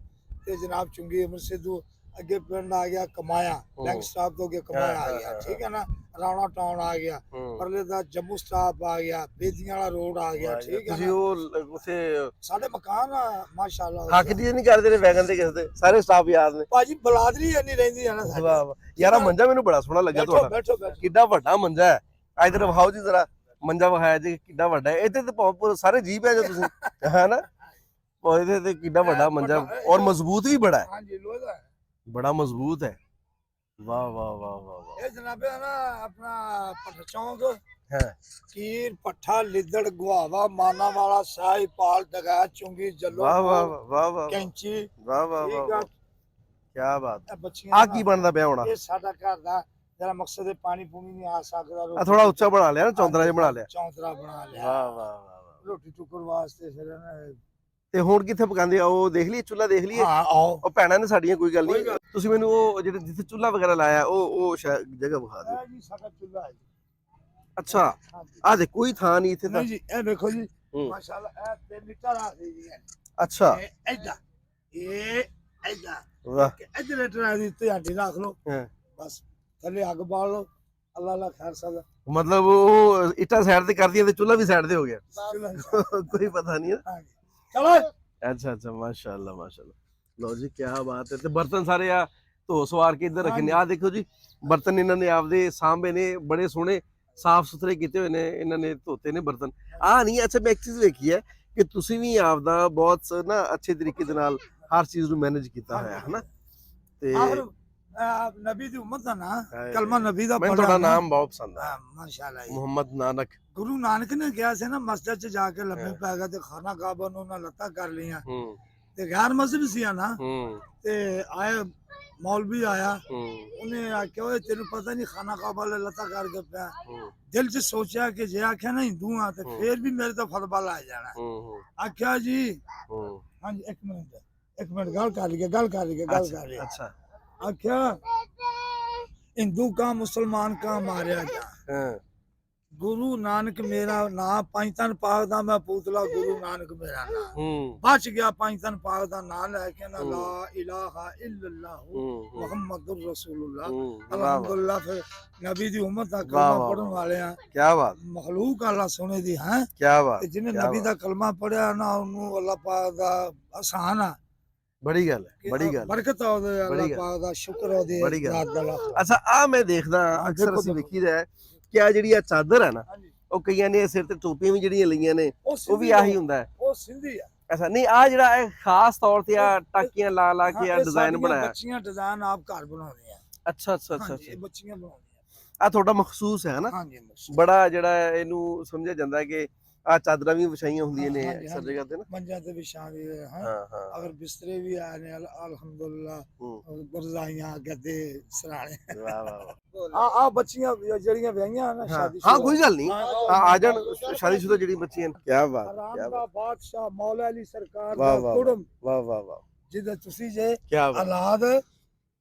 ਤੇ ਜਨਾਬ ਚੁੰਗੀ ਅਮਰ ਸਿੱਧੂ ਅੱਗੇ ਪਿੰਡ ਆ ਗਿਆ ਕਮਾਇਆ, ਬੈਂਕ ਸਟਾਫ ਤੋਂ ਅੱਗੇ ਕਮਾਇਆ ਆ ਗਿਆ, ਠੀਕ ਹੈ ਨਾ, ਰਾਣਾ ਟਾਊਨ ਆ ਗਿਆ, ਪਰਲੇ ਦਾ ਜੰਮੂ ਸਟਾਫ ਆ ਗਿਆ, ਬੇਦੀਆਂ ਵਾਲਾ ਰੋਡ ਆ ਗਿਆ, ਠੀਕ ਹੈ
ਤੁਸੀਂ
ਨਾ।
ਉਹ ਉਥੇ
ਸਾਡੇ ਮਕਾਨ ਆ ਮਾਸ਼ਾਅੱਲਾ।
ਹੱਕ ਦੀ ਨਹੀਂ ਕਰਦੇ ਨੇ ਵੈਗਨ ਤੇ ਕਿਸੇ ਦੇ, ਸਾਰੇ ਸਟਾਫ ਯਾਦ ਨੇ।
ਭਾਜੀ ਬਲਾਦਰੀ ਇੰਨੀ ਰਹਿੰਦੀ ਆ ਨਾ ਸਾਡੀ।
ਵਾਹ ਵਾਹ ਯਾਰਾ, ਮੰਜਾ ਮੈਨੂੰ ਬੜਾ ਸੋਹਣਾ ਲੱਗਾ
ਬੈਠੋ
ਤੁਹਾਡਾ,
ਬੈਠੋ ਬੈਠੋ।
ਕਿੱਡਾ ਵੱਡਾ ਮੰਜਾ ਹੈ। ਇਧਰ ਵਿਖਾਓ ਜੀ ਜ਼ਰਾ, ਮੰਜਾ ਵਿਖਾਇਆ ਜੀ ਕਿੱਡਾ ਵੱਡਾ ਹੈ। ਇੱਥੇ ਤੇ ਪੂਰੇ ਸਾਰੇ ਜੀਪ ਹੈ ਜੋ ਤੁਸੀਂ ਹੈ ਨਾ, ਉਹ ਇਹਦੇ ਤੇ ਕਿੱਡਾ ਵੱਡਾ ਮੰਜਾ, ਔਰ ਮਜ਼ਬੂਤ ਵੀ ਬੜਾ ਹੈ।
ਹਾਂਜੀ ਲੋਹੇ ਦਾ ਹੈ।
ਬੜਾ ਮਜ਼ਬੂਤ ਹੈ। ਵਾਹ ਵਾਹ ਵਾਹ ਵਾਹ ਵਾਹ।
ਇਹ ਜਨਾਬੇ ਨਾ ਆਪਣਾ ਪੱਠਾ ਚੌਂਕ
ਹੈ
ਕੀਰ ਪੱਠਾ ਲਿੱਦੜ ਗੁਹਾਵਾ ਮਾਨਾ ਵਾਲਾ ਸਾਈ ਪਾਲ ਦਗਾ ਚੁੰਗੀ ਜੱਲੋ
ਵਾਹ ਵਾਹ ਵਾਹ ਵਾਹ
ਕੈਂਚੀ।
ਵਾਹ ਵਾਹ
ਠੀਕ
ਵਾਹ,
ਆ।
ਕੀ ਬਾਤ।
ਇਹ ਬੱਚੀਆਂ
ਆ
ਦਾ-
ਕੀ ਬਣਦਾ ਪਿਆ ਹੋਣਾ?
ਇਹ ਸਾਡਾ ਘਰ ਦਾ ਜਿਹੜਾ ਮਕਸਦ ਹੈ, ਪਾਣੀ ਪੂਣੀ ਨਹੀਂ ਆ ਸਕਦਾ।
ਆ ਥੋੜਾ ਉੱਚਾ ਬਣਾ ਲਿਆ ਨਾ, ਚੌਂਤਰਾ ਜਿਹਾ ਬਣਾ ਲਿਆ।
ਚੌਂਤਰਾ ਬਣਾ ਲਿਆ।
ਵਾਹ ਵਾਹ ਵਾਹ।
ਰੋਟੀ ਟੁੱਕਰ ਵਾਸਤੇ ਫਿਰ ਨਾ।
ਤੇ ਹੁਣ ਕਿੱਥੇ ਪਕਾਉਂਦੇ ਆ? ਉਹ ਦੇਖ ਲਈਏ, ਚੁੱਲ੍ਹਾ ਦੇਖ ਲਈਏ।
ਹਾਂ ਆਓ।
ਉਹ ਭੈਣਾਂ ਨੇ ਸਾਡੀਆਂ, ਕੋਈ ਗੱਲ
ਕੋਈ
ਨਹੀਂ।
ਗੱਲ
ਤੁਸੀਂ ਮੈਨੂੰ ਉਹ ਜਿਹੜੇ ਜਿੱਥੇ ਚੁੱਲ੍ਹਾ ਵਗੈਰਾ ਲਾਇਆ ਉਹ ਜਗ੍ਹਾ ਵਿਖਾ ਦਿਓ।
ਇਹ ਜੀ ਸਾਡਾ ਚੁੱਲ੍ਹਾ ਹੈ ਜੀ।
ਅੱਛਾ,
ਹਾਂਜੀ।
ਆ ਦੇ ਕੋਈ ਥਾਂ ਨਹੀਂ ਇੱਥੇ ਤਾਂ।
ਨਹੀਂ ਜੀ ਇਹ ਦੇਖੋ ਜੀ
ਹੂੰ।
ਮਾਸ਼ਾਅੱਲਾ ਇਹ ਤੇ ਮਿੱਟਾ ਰੱਖ ਦੀ ਜੀ।
ਅੱਛਾ,
ਇਹ ਐਡਾ
ਵਾਹ।
ਇਧਰ ਟਰਾ ਦੀ ਤੇ ਆਂਟੀ ਰੱਖ ਲਓ,
ਹਾਂ।
ਬਸ ਥੱਲੇ ਅੱਗ ਬਾਲ ਲਓ। ਅੱਲਾ ਅੱਲਾ ਖੈਰ ਸਦਾ।
ਮਤਲਬ ਉਹ ਇੱਟਾਂ ਸਾਈਡ ਤੇ ਕਰਦੀਆਂ ਤੇ ਚੁੱਲ੍ਹਾ ਵੀ ਸਾਈਡ ਤੇ ਹੋ ਗਿਆ।
ਚਲੋ
ਕੋਈ ਪਤਾ ਨਹੀਂ ਹੈ।
ਚਲੋ
ਅੱਛਾ ਅੱਛਾ, ਮਾਸ਼ਾਅੱਲਾ ਮਾਸ਼ਾਅੱਲਾ। ਲਓ ਜੀ, ਕੀ ਬਾਤ ਹੈ। ਤੇ ਬਰਤਨ ਸਾਰੇ ਆ ਧੋ ਸਵਾਰ ਕੇ ਇੱਧਰ ਰੱਖੇ ਨੇ। ਆ ਦੇਖੋ ਜੀ, ਬਰਤਨ ਇਹਨਾਂ ਨੇ ਆਪਦੇ ਸਾਂਭੇ ਨੇ, ਬੜੇ ਸੋਹਣੇ ਸਾਫ਼ ਸੁਥਰੇ ਕੀਤੇ ਹੋਏ ਨੇ, ਇਹਨਾਂ ਨੇ ਧੋਤੇ ਨੇ ਬਰਤਨ। ਆ ਨਹੀਂ, ਅੱਛਾ ਮੈਂ ਇੱਕ ਚੀਜ਼ ਵੇਖੀ ਹੈ ਕਿ ਤੁਸੀਂ ਵੀ ਆਪਦਾ ਬਹੁਤ ਨਾ ਅੱਛੇ ਤਰੀਕੇ ਦੇ ਨਾਲ ਹਰ ਚੀਜ਼ ਨੂੰ ਮੈਨੇਜ ਕੀਤਾ ਹੋਇਆ ਹੈ ਨਾ। ਤੇ
ਆਖਰ ਨਬੀ ਦੀ ਉਮਤ ਦਾ ਨਾ ਕਲਮਾ ਨਬੀ ਦਾ
ਮੈਨੂੰ ਤੁਹਾਡਾ ਨਾਮ ਬਹੁਤ ਪਸੰਦ ਆ,
ਮਾਸ਼ਾਅੱਲਾ ਜੀ।
ਮੁਹੰਮਦ ਨਾਨਕ।
ਗੁਰੂ ਨਾਨਕ ਨੇ ਕਿਹਾ ਸੀ ਨਾ, ਮਸਜਿਦ 'ਚ ਜਾ ਕੇ ਲੰਮੇ ਪੈ ਗਿਆ ਤੇ ਖਾਨਾ ਕਾਬਾ ਨੂੰ ਉਹਨਾਂ ਲੱਤਾਂ ਕਰ ਲੀਆਂ
ਹੂੰ
ਤੇ ਗੈਰ ਮਜ਼ਹਬੀ ਸੀ ਨਾ।
ਹੂੰ
ਤੇ ਆਏ ਮੌਲਵੀ ਆਇਆ,
ਹੂੰ
ਉਹਨੇ ਆਖਿਆ ਓਏ ਤੈਨੂੰ ਪਤਾ ਨਹੀਂ ਖਾਨਾ ਕਾਬਾ ਲੈ ਲੱਤਾਂ ਕਰਕੇ ਪਿਆ।
ਹੂੰ
ਦਿਲ 'ਚ ਸੋਚਿਆ ਕਿ ਜੇ ਆਖਿਆ ਨਾ ਹਿੰਦੂ ਆ ਤੇ ਫੇਰ ਵੀ ਮੇਰੇ ਤੋਂ ਫਤਵਾ ਲਾ ਜਾਣਾ।
ਹੂੰ
ਆਖਿਆ ਜੀ
ਹੂੰ।
ਹਾਂਜੀ ਇੱਕ ਮਿੰਟ ਗੱਲ ਕਰ ਲਈਏ ਗੱਲ ਕਰ ਲਈਏ।
ਅੱਛਾ।
आख्या हिंदू का मुसलमान का मारिया जा।
ਹਾਂ।
गुरु नानक मेरा नाम पंचतन पाक दा मैं पूतला गुरु नानक मेरा नाम
ਹੂੰ
बच गया पंचतन पाक दा नाम लेके ना ला इलाहा इल्लल्लाह
ਹੂੰ
मुहम्मदुर रसूलुल्लाह।
ਹੂੰ।
अल्हम्दुलिल्लाह फिर नबी दी उम्मत दा
वाह,
कलमा
वाह,
पढ़न वाले हैं,
ਕੀ बात,
मखलूक अल्लाह सुने दी हैं।
ਕੀ बात।
ते जिन्हें
क्या
नबी दा कलमा पढ़िया ना उन्होंने अल्लाह पाक दा आसान आ
ਬੜੀ ਗੱਲ ਹੈ, ਬੜੀ ਗੱਲ।
बरकत आ दे
बड़ी
अल्लाह
गल।
पाक दा शुक्र आ दे
बड़ी गल।
रात दा लाख।
ਅੱਛਾ, ਆ ਮੈਂ ਦੇਖਦਾ ਅਕਸਰ
ਦੇਖੋ,
ਅਸੀਂ
ਦੇਖੋ।
ਵੇਖੀਦਾ ਹੈ ਕਿ ਆ ਜਿਹੜੀ ਆ ਚਾਦਰ ਹੈ ਨਾ,
ਹਾਂਜੀ
ਉਹ ਕਈਆਂ ਨੇ ਸਿਰ ਤੇ ਟੋਪੀਆਂ ਵੀ ਜਿਹੜੀਆਂ ਲਈਆਂ ਨੇ, ਉਹ ਵੀ ਆਹੀ ਹੁੰਦਾ ਹੈ।
ਉਹ ਸਿੰਧੀ ਆ।
ਐਸਾ ਨਹੀਂ, ਆ ਜਿਹੜਾ ਇਹ ਖਾਸ ਤੌਰ ਤੇ ਆ ਟਾਕੀਆਂ ਲਾ ਲਾ ਕੇ ਆ
ਇਹ
ਡਿਜ਼ਾਈਨ
ਸਾਡੀਆਂ
ਬਣਾਇਆ।
ਬੱਚੀਆਂ ਡਿਜ਼ਾਈਨ ਆਪ ਘਰ ਬਣਾਉਂਦੇ ਆ।
ਅੱਛਾ ਅੱਛਾ ਅੱਛਾ
ਹਾਂਜੀ, ਇਹ
ਅੱਛਾ।
ਬੱਚੀਆਂ ਬਣਾਉਂਦੀਆਂ।
ਆ ਤੁਹਾਡਾ ਮਖਸੂਸ ਹੈ ਨਾ,
ਹਾਂਜੀ ਮਸਤ।
ਬੜਾ ਜਿਹੜਾ ਹੈ ਇਹਨੂੰ ਸਮਝਿਆ ਜਾਂਦਾ ਹੈ ਕਿ ਆ ਚਾਦਰਾਂ ਵੀ ਵਿਛਾਈਆਂ ਹੁੰਦੀਆਂ ਨੇ
ਹਾਂਜੀ,
ਅਕਸਰ
ਹਾਂਜੀ।
ਜਗ੍ਹਾ ਤੇ ਨਾ।
ਮੰਜਾਂ ਤੇ ਵਿਛਾ ਦੇ ਹਾਂ।
ਹਾਂ ਹਾਂ।
ਅਗਰ ਬਿਸਤਰੇ ਵੀ ਆਏ ਨੇ ਅਲਹਮਦੁਲਿਲਾ,
ਹੂੰ।
ਬਰਜ਼ਾਈਆਂ ਗੱਦੇ ਸਰਾਣੇ।
ਵਾਹ ਵਾਹ ਵਾਹ।
ਆ ਬੱਚੀਆਂ ਜਿਹੜੀਆਂ ਵਿਆਹੀਆਂ ਨਾ
ਹਾਂ
ਸ਼ਾਦੀ
ਹਾਂ, ਕੋਈ ਗੱਲ ਨਹੀਂ। ਆ ਜਾਣ ਸ਼ਾਦੀशुदा ਜਿਹੜੀ ਬੱਚੀਆਂ ਨੇ। ਕੀ ਬਾਤ,
ਆਰਾਮ
ਕੀ
ਦਾ
ਬਾਤ।
ਬਾਦਸ਼ਾਹ ਮੌਲਾ ਅਲੀ ਸਰਕਾਰ
ਵਾਹ,
ਦਾ
ਵਾਹ,
ਕੁੜਮ,
ਵਾਹ ਵਾਹ ਵਾਹ,
ਜਿਹਦੇ ਤੁਸੀਂ ਜੇ
ਕੀ ਬਾਤ।
ਔਲਾਦ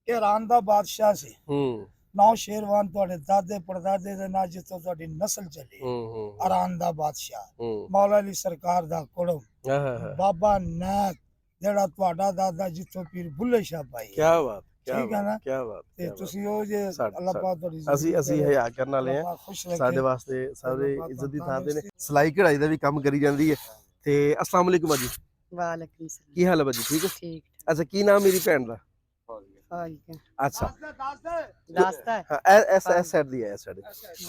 ਇਰਾਨ ਦਾ ਬਾਦਸ਼ਾਹ ਸੀ।
ਹੂੰ
ਨੌ ਸ਼ੇਰਵਾਨ ਤੁਹਾਡੇ ਦਾਦੇ ਪੜਦਾਦੇ ਦੇ ਨਾਲ ਜਿੱਥੋਂ ਤੁਹਾਡੀ ਨਸਲ ਚੱਲੀ।
ਹੂੰ ਹੂੰ
ਇਰਾਨ ਦਾ ਬਾਦਸ਼ਾਹ
ਹੂੰ।
ਮੌਲਾ ਅਲੀ ਸਰਕਾਰ ਦਾ ਕੁੜਮ,
ਹਾਂ ਹਾਂ ਹਾਂ।
ਬਾਬਾ ਨਾਨਕ ਜਿਹੜਾ ਤੁਹਾਡਾ ਦਾਦਾ ਜਿੱਥੋਂ ਪੀਰ ਬੁੱਲੇ ਸ਼ਾਹ ਪਾਈ
ਕੀ ਬਾਤ, ਕੀ
ਠੀਕ ਹੈ ਨਾ?
ਬਾਤ, ਕੀ ਬਾਤ।
ਤੇ ਤੁਸੀਂ ਉਹ ਜੇ
ਸਾਡੇ-
ਅੱਲਾਹ ਪਾਕ ਤੁਹਾਡੀ
ਅਸੀਂ
ਜ਼ਿੰਦਗੀ
ਹਯਾ ਕਰਨ ਵਾਲੇ
ਅੱਲਾਹ
ਆ।
ਪਾਕ ਖੁਸ਼ ਰੱਖੇ।
ਸਾਡੇ ਵਾਸਤੇ ਸਾਰੇ
ਅੱਲਾਹ
ਇੱਜ਼ਤ ਦੀ
ਪਾਕ
ਥਾਂ ਤੇ ਨੇ।
ਤੰਦਰੁਸਤੀ।
ਸਿਲਾਈ ਕਢਾਈ ਦਾ ਵੀ ਕੰਮ ਕਰੀ ਜਾਂਦੀ ਹੈ। ਤੇ ਅਸਲਾਮ ਵਾਲੇਕੁਮ ਬਾਜੀ,
वालेकुम सलाम।
ਕੀ ਹਾਲ ਹੈ ਬਾਜੀ? ਠੀਕ ਹੈ।
ठीक
ਅੱਛਾ, ਕੀ ਨਾਮ ਮੇਰੀ ਭੈਣ ਦਾ?
फालिका
ਅੱਛਾ,
रास्ता है।
ਹਾਂ ਐਸ ਸਾਈਡ ਦੀ ਹੈ, ਇਸ ਸਾਈਡ।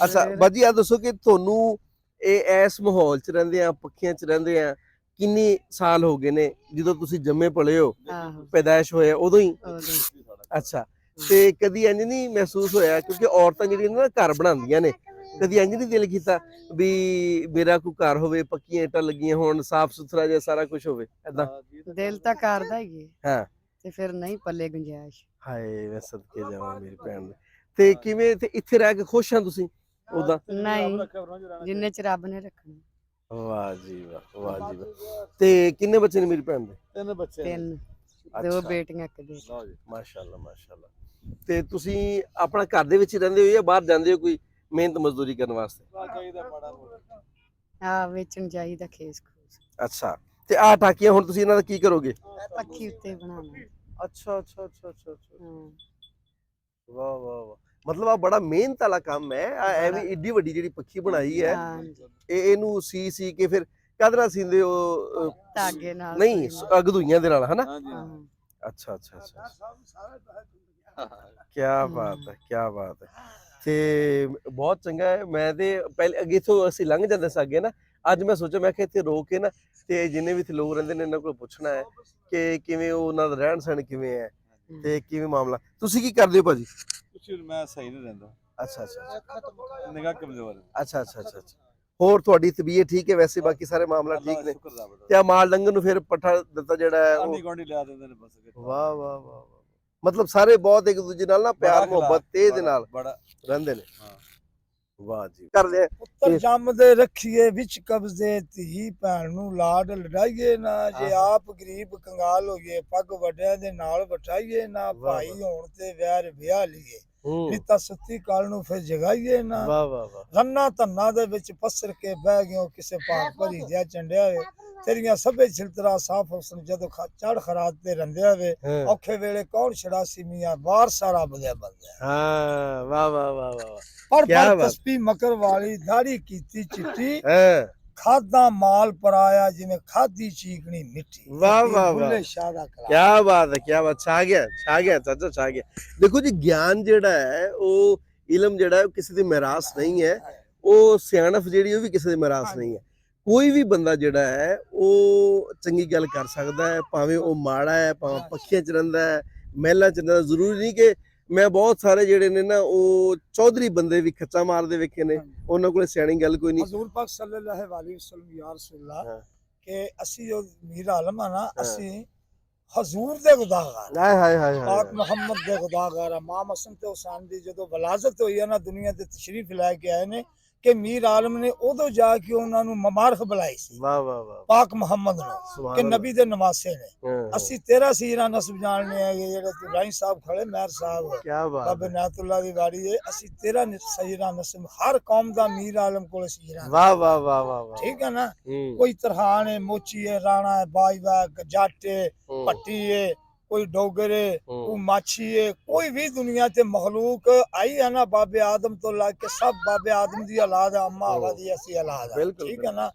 ਅੱਛਾ ਬਾਜੀ, ਆ ਦੱਸੋ ਕਿ ਤੁਹਾਨੂੰ ਇਹ ਇਸ ਮਾਹੌਲ 'ਚ ਰਹਿੰਦੇ ਆ, ਪੱਖੀਆਂ 'ਚ ਰਹਿੰਦੇ ਆ, ਕਿੰਨੇ ਸਾਲ ਹੋ ਗਏ ਨੇ? ਜਦੋਂ ਤੁਸੀਂ ਜੰਮੇ ਪਲੇ ਹੋ,
आहो
ਪੈਦਾਇਸ਼ ਹੋਇਆ ਉਦੋਂ ਹੀ?
ओदे
ਅੱਛਾ, ਤੇ ਕਦੀ ਇੰਜ ਨਹੀਂ ਮਹਿਸੂਸ ਹੋਇਆ, ਕਿਉਂਕਿ ਔਰਤਾਂ ਜਿਹੜੀਆਂ ਨੇ ਨਾ ਘਰ ਬਣਾਉਂਦੀਆਂ ਨੇ, ਕਦੀ ਇੰਜ ਨਹੀਂ ਦਿਲ ਕੀਤਾ ਵੀ ਮੇਰਾ ਕੋਈ ਘਰ ਹੋਵੇ, ਪੱਕੀਆਂ ਇੱਟਾਂ ਲੱਗੀਆਂ ਹੋਣ, ਸਾਫ਼ ਸੁਥਰਾ ਜਿਹਾ ਸਾਰਾ ਕੁਝ ਹੋਵੇ ਏਦਾਂ?
दिल तो करदा ही है,
ਹਾਂ।
ते फिर नहीं पल्ले गुंजाइश।
ਹਾਏ, ਮੈਂ ਸਦਕੇ ਜਾਵਾਂ ਮੇਰੀ ਭੈਣ ਦੇ। ਤੇ ਕਿਵੇਂ, ਤੇ ਇੱਥੇ ਰਹਿ ਕੇ ਖੁਸ਼ ਹਾਂ ਤੁਸੀਂ ਉਦਾਂ?
नहीं जिन्ने च रब ने रखना।
ਵਾਹ ਜੀ ਵਾਹ, ਵਾਹ ਜੀ ਵਾਹ। ਤੇ ਕਿੰਨੇ ਬੱਚੇ ਨੇ ਮੇਰੀ ਭੈਣ ਦੇ?
3 ਬੱਚੇ।
3
ਅੱਛਾ।
2 बेटियां एक बेटा।
ਲਓ ਜੀ, ਮਾਸ਼ਾਅੱਲਾ ਮਾਸ਼ਾਅੱਲਾ। ਤੇ ਤੁਸੀਂ ਆਪਣਾ ਘਰ ਦੇ ਵਿੱਚ ਹੀ ਰਹਿੰਦੇ ਹੋ ਜਾਂ ਬਾਹਰ ਜਾਂਦੇ ਹੋ ਕੋਈ ਮਿਹਨਤ ਮਜ਼ਦੂਰੀ ਕਰਨ ਵਾਸਤੇ?
हाँ बेचन चाहिदा खेस खूस।
ਅੱਛਾ, ਤੇ ਆਹ ਟਾਕੀਆਂ ਹੁਣ ਤੁਸੀਂ ਇਹਨਾਂ ਦਾ ਕੀ ਕਰੋਗੇ?
पक्खी उत्ते बनाना।
ਅੱਛਾ ਅੱਛਾ ਅੱਛਾ ਅੱਛਾ ਅੱਛਾ,
ਹਾਂ
ਵਾਹ ਵਾਹ ਵਾਹ। ਮਤਲਬ ਆ ਬੜਾ ਮਿਹਨਤ ਵਾਲਾ ਕੰਮ ਹੈ। ਐਵੇਂ
ਬੜਾ।
ਏਡੀ ਵੱਡੀ ਜਿਹੜੀ ਪੱਖੀ ਬਣਾਈ ਹੈ,
ਹਾਂਜੀ
ਇਹਨੂੰ ਸੀ ਕੇ ਫਿਰ ਕਾਹਦੇ ਨਾਲ ਸੀਂਦੇ ਹੋ?
ਧਾਗੇ ਨਾਲ
ਨਹੀਂ,
ਸੂਈ ਨਾਲ।
ਗਦੂਈਆਂ ਦੇ ਨਾਲ, ਹਨਾ?
ਹਾਂਜੀ
ਹਾਂ
ਅੱਛਾ ਅੱਛਾ ਅੱਛਾ,
ਹਾਂ।
ਕੀ ਬਾਤ ਹੈ, ਕੀ ਬਾਤ ਹੈ। ਤੇ ਬਹੁਤ ਚੰਗਾ ਹੈ। ਮੈਂ ਤੇ ਪਹਿਲੇ ਅੱਗੇ ਤੋਂ ਅਸੀਂ ਲੰਘ ਜਾਂਦੇ ਸੀ ਅੱਗੇ ਨਾ, ਅੱਜ ਮੈਂ ਸੋਚਿਆ ਮੈਂ ਕਿ ਇੱਥੇ ਰੋਕ ਕੇ ਨਾ ਤੇ ਜਿੰਨੇ ਵੀ ਇੱਥੇ ਲੋਕ ਰਹਿੰਦੇ ਨੇ ਇਹਨਾਂ ਕੋਲ ਪੁੱਛਣਾ ਹੈ ਕਿ ਕਿਵੇਂ ਉਹਨਾਂ ਦਾ ਰਹਿਣ ਸਹਿਣ ਕਿਵੇਂ ਹੈ ਤੇ ਕਿਵੇਂ ਮਾਮਲਾ। ਤੁਸੀਂ ਕੀ ਕਰਦੇ ਹੋ ਭਾਜੀ?
ਕੁਛ ਮੈਂ ਸਹੀ ਨਹੀਂ ਰਹਿੰਦਾ,
ਅੱਛਾ ਅੱਛਾ
ਨਿਗਾਹ ਕਮਜ਼ੋਰ ਹੈ।
ਅੱਛਾ ਅੱਛਾ ਅੱਛਾ ਅੱਛਾ। ਹੋਰ ਤੁਹਾਡੀ ਤਬੀਅਤ ਠੀਕ ਹੈ ਵੈਸੇ? ਬਾਕੀ ਸਾਰੇ ਮਾਮਲਾ
ਅੱਲਾ
ਠੀਕ
ਦਾ
ਨੇ?
ਸ਼ੁਕਰ ਰੱਬ
ਤੇ
ਦਾ।
ਆ ਮਾਲ ਡੰਗਰ ਨੂੰ ਫਿਰ ਪੱਠਾ ਦਿੱਤਾ ਜਿਹੜਾ ਹੈ ਉਹ?
ਆਂਢੀ ਗੁਆਂਢੀ ਲਿਆ ਦਿੰਦੇ ਨੇ ਬਸ।
ਵਾਹ ਵਾਹ ਵਾਹ ਵਾਹ। ਮਤਲਬ ਸਾਰੇ ਬਹੁਤ ਇੱਕ ਦੂਜੇ ਨਾਲ ਨਾ ਪਿਆਰ ਮੁਹੱਬਤ ਤੇ ਦੇ ਨਾਲ
ਬੜਾ
ਰਹਿੰਦੇ ਨੇ।
ਹਾਂ।
ਵਾਹ ਜੀ, ਕਰਦੇ ਆ।
ਪੁੱਤਰ ਜੰਮਦੇ ਰੱਖੀਏ ਵਿੱਚ ਕਬਜ਼ੇ, ਧੀ ਭੈਣ ਨੂੰ ਲਾਡ ਲੜਾਈਏ ਨਾ। ਜੇ ਆਪ ਗਰੀਬ ਕੰਗਾਲ ਹੋਈਏ ਪੱਗ ਵੱਡਿਆਂ ਦੇ ਨਾਲ ਵਟਾਈਏ ਨਾ। ਭਾਈ ਹੋਣ ਤੇ ਵੈਰ ਵਿਆਹ ਲਈਏ, ਰੀਤਾ ਸੁੱਤੀ ਕੱਲ ਨੂੰ ਫਿਰ ਜਗਾਈਏ ਨਾ।
ਵਾਹ ਵਾਹ ਵਾਹ।
ਰੰਨਾ ਧੰਨਾ ਦੇ ਵਿੱਚ ਪਸਰ ਕੇ ਬਹਿ ਗਿਓ, ਕਿਸੇ ਭਾਗ ਭਰੀ ਜਿਹਾ ਚੰਡਿਆ ਵੇ। ਤੇਰੀਆਂ ਸਭੇ ਛਿਲਤਰਾ ਸਾਫ ਹੁਸਨ ਜਦੋਂ ਚੜ ਖਰਾਤ ਤੇ ਰੰਦਿਆ ਵੇ। ਔਖੇ ਵੇਲੇ ਕੌਣ ਛੜਾਸੀ ਮੀਆਂ, ਵਾਰ ਸਾਰਾ ਬਲਿਆ ਬੰਦਿਆ।
ਹਾਂ, ਵਾਹ ਵਾਹ ਵਾਹ ਵਾਹ।
ਪਰ
ਕਿਆ
ਪਰ
ਬਾਤ।
ਤਸਬੀਹ ਮਕਰ ਵਾਲੀ, ਦਾੜੀ ਕੀਤੀ ਚਿੱਟੀ,
ਹਾਂ,
ਖਾਦਾ ਮਾਲ ਪਰਾਇਆ ਜਿਵੇਂ ਖਾਦੀ ਚੀਕਣੀ ਮਿੱਠੀ।
ਵਾਹ ਵਾਹ ਵਾਹ।
ਬੁੱਲੇ ਸ਼ਾਹ ਦਾ ਕਲਾਮ।
ਕਿਆ ਬਾਤ ਹੈ, ਕਿਆ ਬਾਤ। ਛਾ ਗਿਆ ਚਾਚਾ, ਛਾ ਗਿਆ। ਦੇਖੋ ਜੀ, ਗਿਆਨ ਜਿਹੜਾ ਹੈ ਉਹ ਇਲਮ ਜਿਹੜਾ ਹੈ ਉਹ ਕਿਸੇ ਦੀ ਮਿਰਾਸ ਨਹੀਂ ਹੈ। ਉਹ ਸਿਆਣਪ ਜਿਹੜੀ ਉਹ ਵੀ ਕਿਸੇ ਦੀ ਮਿਰਾਸ ਨਹੀਂ ਹੈ। ਕੋਈ ਵੀ ਬੰਦਾ ਜਿਹੜਾ ਹੈ ਉਹ ਚੰਗੀ ਗੱਲ ਕਰ ਸਕਦਾ ਹੈ, ਭਾਵੇਂ ਉਹ ਮਾੜਾ ਹੈ, ਭਾਵੇਂ ਪੱਖੀਆਂ ਚ ਰਹਿੰਦਾ ਹੈ, ਮਹਿਲਾਂ ਚ ਰਹਿੰਦਾ। ਜ਼ਰੂਰੀ ਨਹੀਂ ਕਿ ਮੈਂ ਬਹੁਤ ਸਾਰੇ ਜਿਹੜੇ ਨੇ ਨਾ ਉਹ ਚੌਧਰੀ ਬੰਦੇ ਵੀ ਖੱਚਾ ਮਾਰਦੇ ਵੇਖੇ ਨੇ, ਉਹਨਾਂ ਕੋਲੇ ਸਿਆਣੀ ਗੱਲ ਕੋਈ ਨਹੀਂ।
ਹਜ਼ੂਰ ਪਾਕ ਸੱਲੱਲਾਹੁ ਅਲੈਹਿ ਵਸੱਲਮ ਯਾ ਰਸੂਲullah
ਹਾਂ।
ਕਿ ਅਸੀਂ ਜੋ ਮੀਰ ਆਲਮ ਆ ਨਾ, ਅਸੀਂ ਹਜ਼ੂਰ ਦੇ ਗੁਨਾਹਗਾਰ
ਹਾਏ ਹਾਏ ਹਾਏ
ਪਾਕ
ਹਾਏ।
ਮੁਹੰਮਦ ਦੇ ਗੁਨਾਹਗਾਰ ਆ। ਮਾਂ ਹਸਨ ਤੇ ਹੁਸੈਨ ਦੀ ਜਦੋਂ ਵਲਾਜ਼ਤ ਹੋਈ ਹੈ ਨਾ, ਦੁਨੀਆ ਤੇ ਤਸ਼ਰੀਫ ਲੈ ਕੇ ਆਏ ਨੇ ਕਿ ਮੀਰ ਆਲਮ ਨੇ ਉਦੋਂ ਜਾ ਕੇ ਉਹਨਾਂ ਨੂੰ ਮੁਬਾਰਕ ਬੁਲਾਈ ਸੀ
ਵਾਹ ਵਾਹ ਵਾਹ।
ਪਾਕ ਮੁਹੰਮਦ ਨੂੰ,
ਸੁਭਾਨ
ਕਿ
ਅੱਲਾਹ।
ਨਬੀ ਦੇ ਨਵਾਸੇ ਨੇ।
ਹਾਂ,
ਅਸੀਂ ਤੇਰਾ ਸੀਰਾ ਨਸਬ ਜਾਣਨੇ ਹੈਗੇ, ਜਿਹੜੇ ਤੂੰ ਰਾਈ ਸਾਹਿਬ ਖੜੇ ਮਹਿਰ ਸਾਹਿਬ
ਕਿਆ ਬਾਤ
ਬਾਬੇ
ਹੈ।
ਨਾਤੁੱਲਾ ਦੀ ਵਾੜੀ ਹੈ। ਅਸੀਂ ਤੇਰਾ ਸੀਰਾ ਨਸਬ, ਹਰ ਕੌਮ ਦਾ ਮੀਰ ਆਲਮ ਕੋਲ ਸੀਰਾ।
ਵਾਹ ਵਾਹ ਵਾਹ ਵਾਹ ਵਾਹ।
ਠੀਕ ਹੈ ਨਾ।
ਹੂੰ,
ਕੋਈ ਤਰਹਾਨ ਹੈ, ਮੋਚੀ ਹੈ, ਰਾਣਾ ਹੈ, ਬਾਜਵਾ, ਜੱਟ ਹੈ,
ਹੂੰ,
ਭੱਟੀ है, कोई डोगरे,
हूँ।
कोई माछी है, कोई भी दुनिया ते मखलूक आई है ना, बाबे आदम तो ला के सब बाबे आदम दी औलाद है, अम्मा हवा दी असी औलाद है।
बिल्कुल,
ठीक है ना।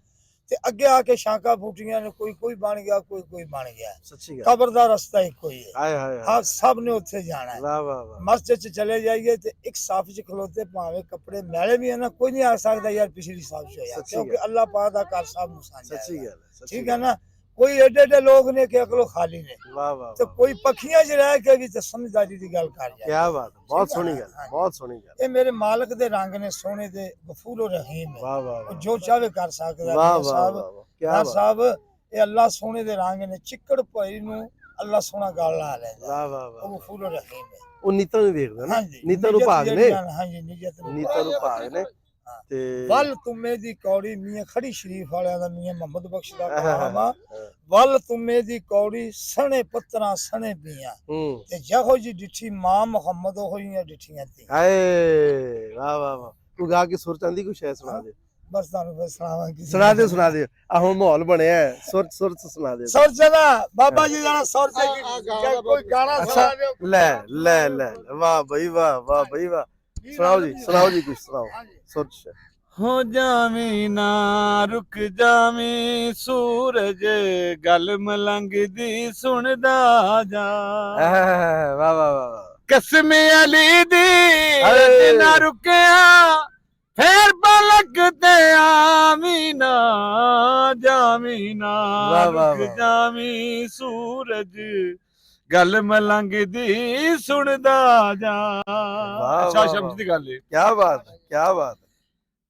ते अगे आके शाखा फूटियां ने, कोई बन गया, कोई बन गया।
सच्ची गल।
कब्र दा रास्ता एक कोई है।
हाय हाय हाय।
हाँ, सब ने उत्थे जाना है।
वाह वाह वाह।
मस्जिद च चले जाइए तो एक साफ च खलोते, भावे कपड़े मैले भी है ना, कोई नहीं आ सकता यार पिछली साफ से होया,
सच्ची
क्योंकि
गल।
अल्लाह पाक दा घर सब नु सांझा
सच्ची
है।
गल है, सच्ची
ठीक
गल
है ना। कोई एडे एडे लोग ने कि अकलो खाली ने,
वाह वाह
तो
वाह।
कोई पखियां च रह के भी तो समझदारी दी गल कर जाए।
क्या बात है, बहुत
ठीक है
सोहनी
ना?
गल,
हाँ।
बहुत सोहनी गल।
ये मेरे मालिक दे रंग ने, सोने दे, गफूर और रहीम है।
वाह वाह
वो
वाह।
जो चाहे कर सकता है।
वाह
मियां
वाह
साहब,
वाह वाह। क्या
मियां
बात।
साहब, ये अल्लाह सोने दे रंग ने, चिकड़ भई नु अल्लाह सोना गल ला लेंदा।
वाह वाह
वो
वाह।
गफूर और रहीम है।
ਉਹ ਨੀਤਾਂ ਨੂੰ ਵੇਖਦੇ ਨਾ,
हाँ जी,
ਨੀਤਾਂ ਨੂੰ
निजत
ਭਾਗ ਨੇ,
जेहड़ी हाँ जी, निजत नु
ਨੀਤਾਂ ਨੂੰ ਭਾਗ ਨੇ।
हाँ।
ਤੇ
वल तुमे दी कौड़ी, मियां खड़ी शरीफ वालियां दा मियां मोहम्मद बख्श दा
हाँ, हाँ,
कलाम आ।
हाँ।
वल तुमे दी कौड़ी सने पत्तरां सने पियां,
ਹੂੰ,
ते जहो जी डिठी मां मुहम्मद होइयां डिठियां ती।
ਹਾਏ ਵਾਹ ਵਾਹ ਵਾਹ। ਤੂੰ ਗਾ ਕੇ ਸੁਰ ਚਾਂਦੀ ਕੋਈ ਸ਼ਾਇਦ ਸੁਣਾ ਦੇ।
बस तानू बस सुनावां की
ਸੁਣਾ ਦੇ ਸੁਣਾ ਦੇ। ਆ ਹੁਣ ਮਾਹੌਲ ਬਣਿਆ ਹੈ, ਸੁਰ ਸੁਣਾ ਦੇ।
सौर चला बाबा जी जरा सौर से कोई गाना
अच्छा,
सुना दे।
ਲੈ ਲੈ ਲੈ, ਵਾਹ ਬਈ ਵਾਹ, ਵਾਹ ਬਈ ਵਾਹ। ਸੁਣਾਓ ਜੀ ਕੁਝ ਸੁਣਾਓ। ਸੁਰ ਚ।
ਹੋ ਜਾਵੀਂ ਨਾ ਰੁਕ ਜਾਵੀਂ ਸੂਰਜ, ਗੱਲ ਮਲੰਗ ਦੀ ਸੁਣਦਾ ਜਾ।
ਵਾਹ ਵਾਹ ਵਾਹ ਵਾਹ।
ਕਸਮ ਅਲੀ ਦੀ
ਹਾਏ।
ਅੱਜ ਨਾ ਰੁਕਿਆ, ਫੇਰ ਪਲਕ ਤੇ ਆਵੀਂ ਨਾ ਜਾਵੀਂ ਨਾ।
ਵਾਹ ਵਾਹ
ਰੁਕ
ਵਾਹ।
ਜਾਵੀਂ ਸੂਰਜ, ਗੱਲ ਮਲੰਗ ਦੀ ਸੁਣਦਾ ਜਾ।
ਵਾਹ
ਅੱਛਾ
ਵਾਹ
ਸ਼ਮਸ ਦੀ ਗੱਲ ਏ।
ਕੀ ਬਾਤ ਹੈ, ਕੀ ਬਾਤ ਹੈ।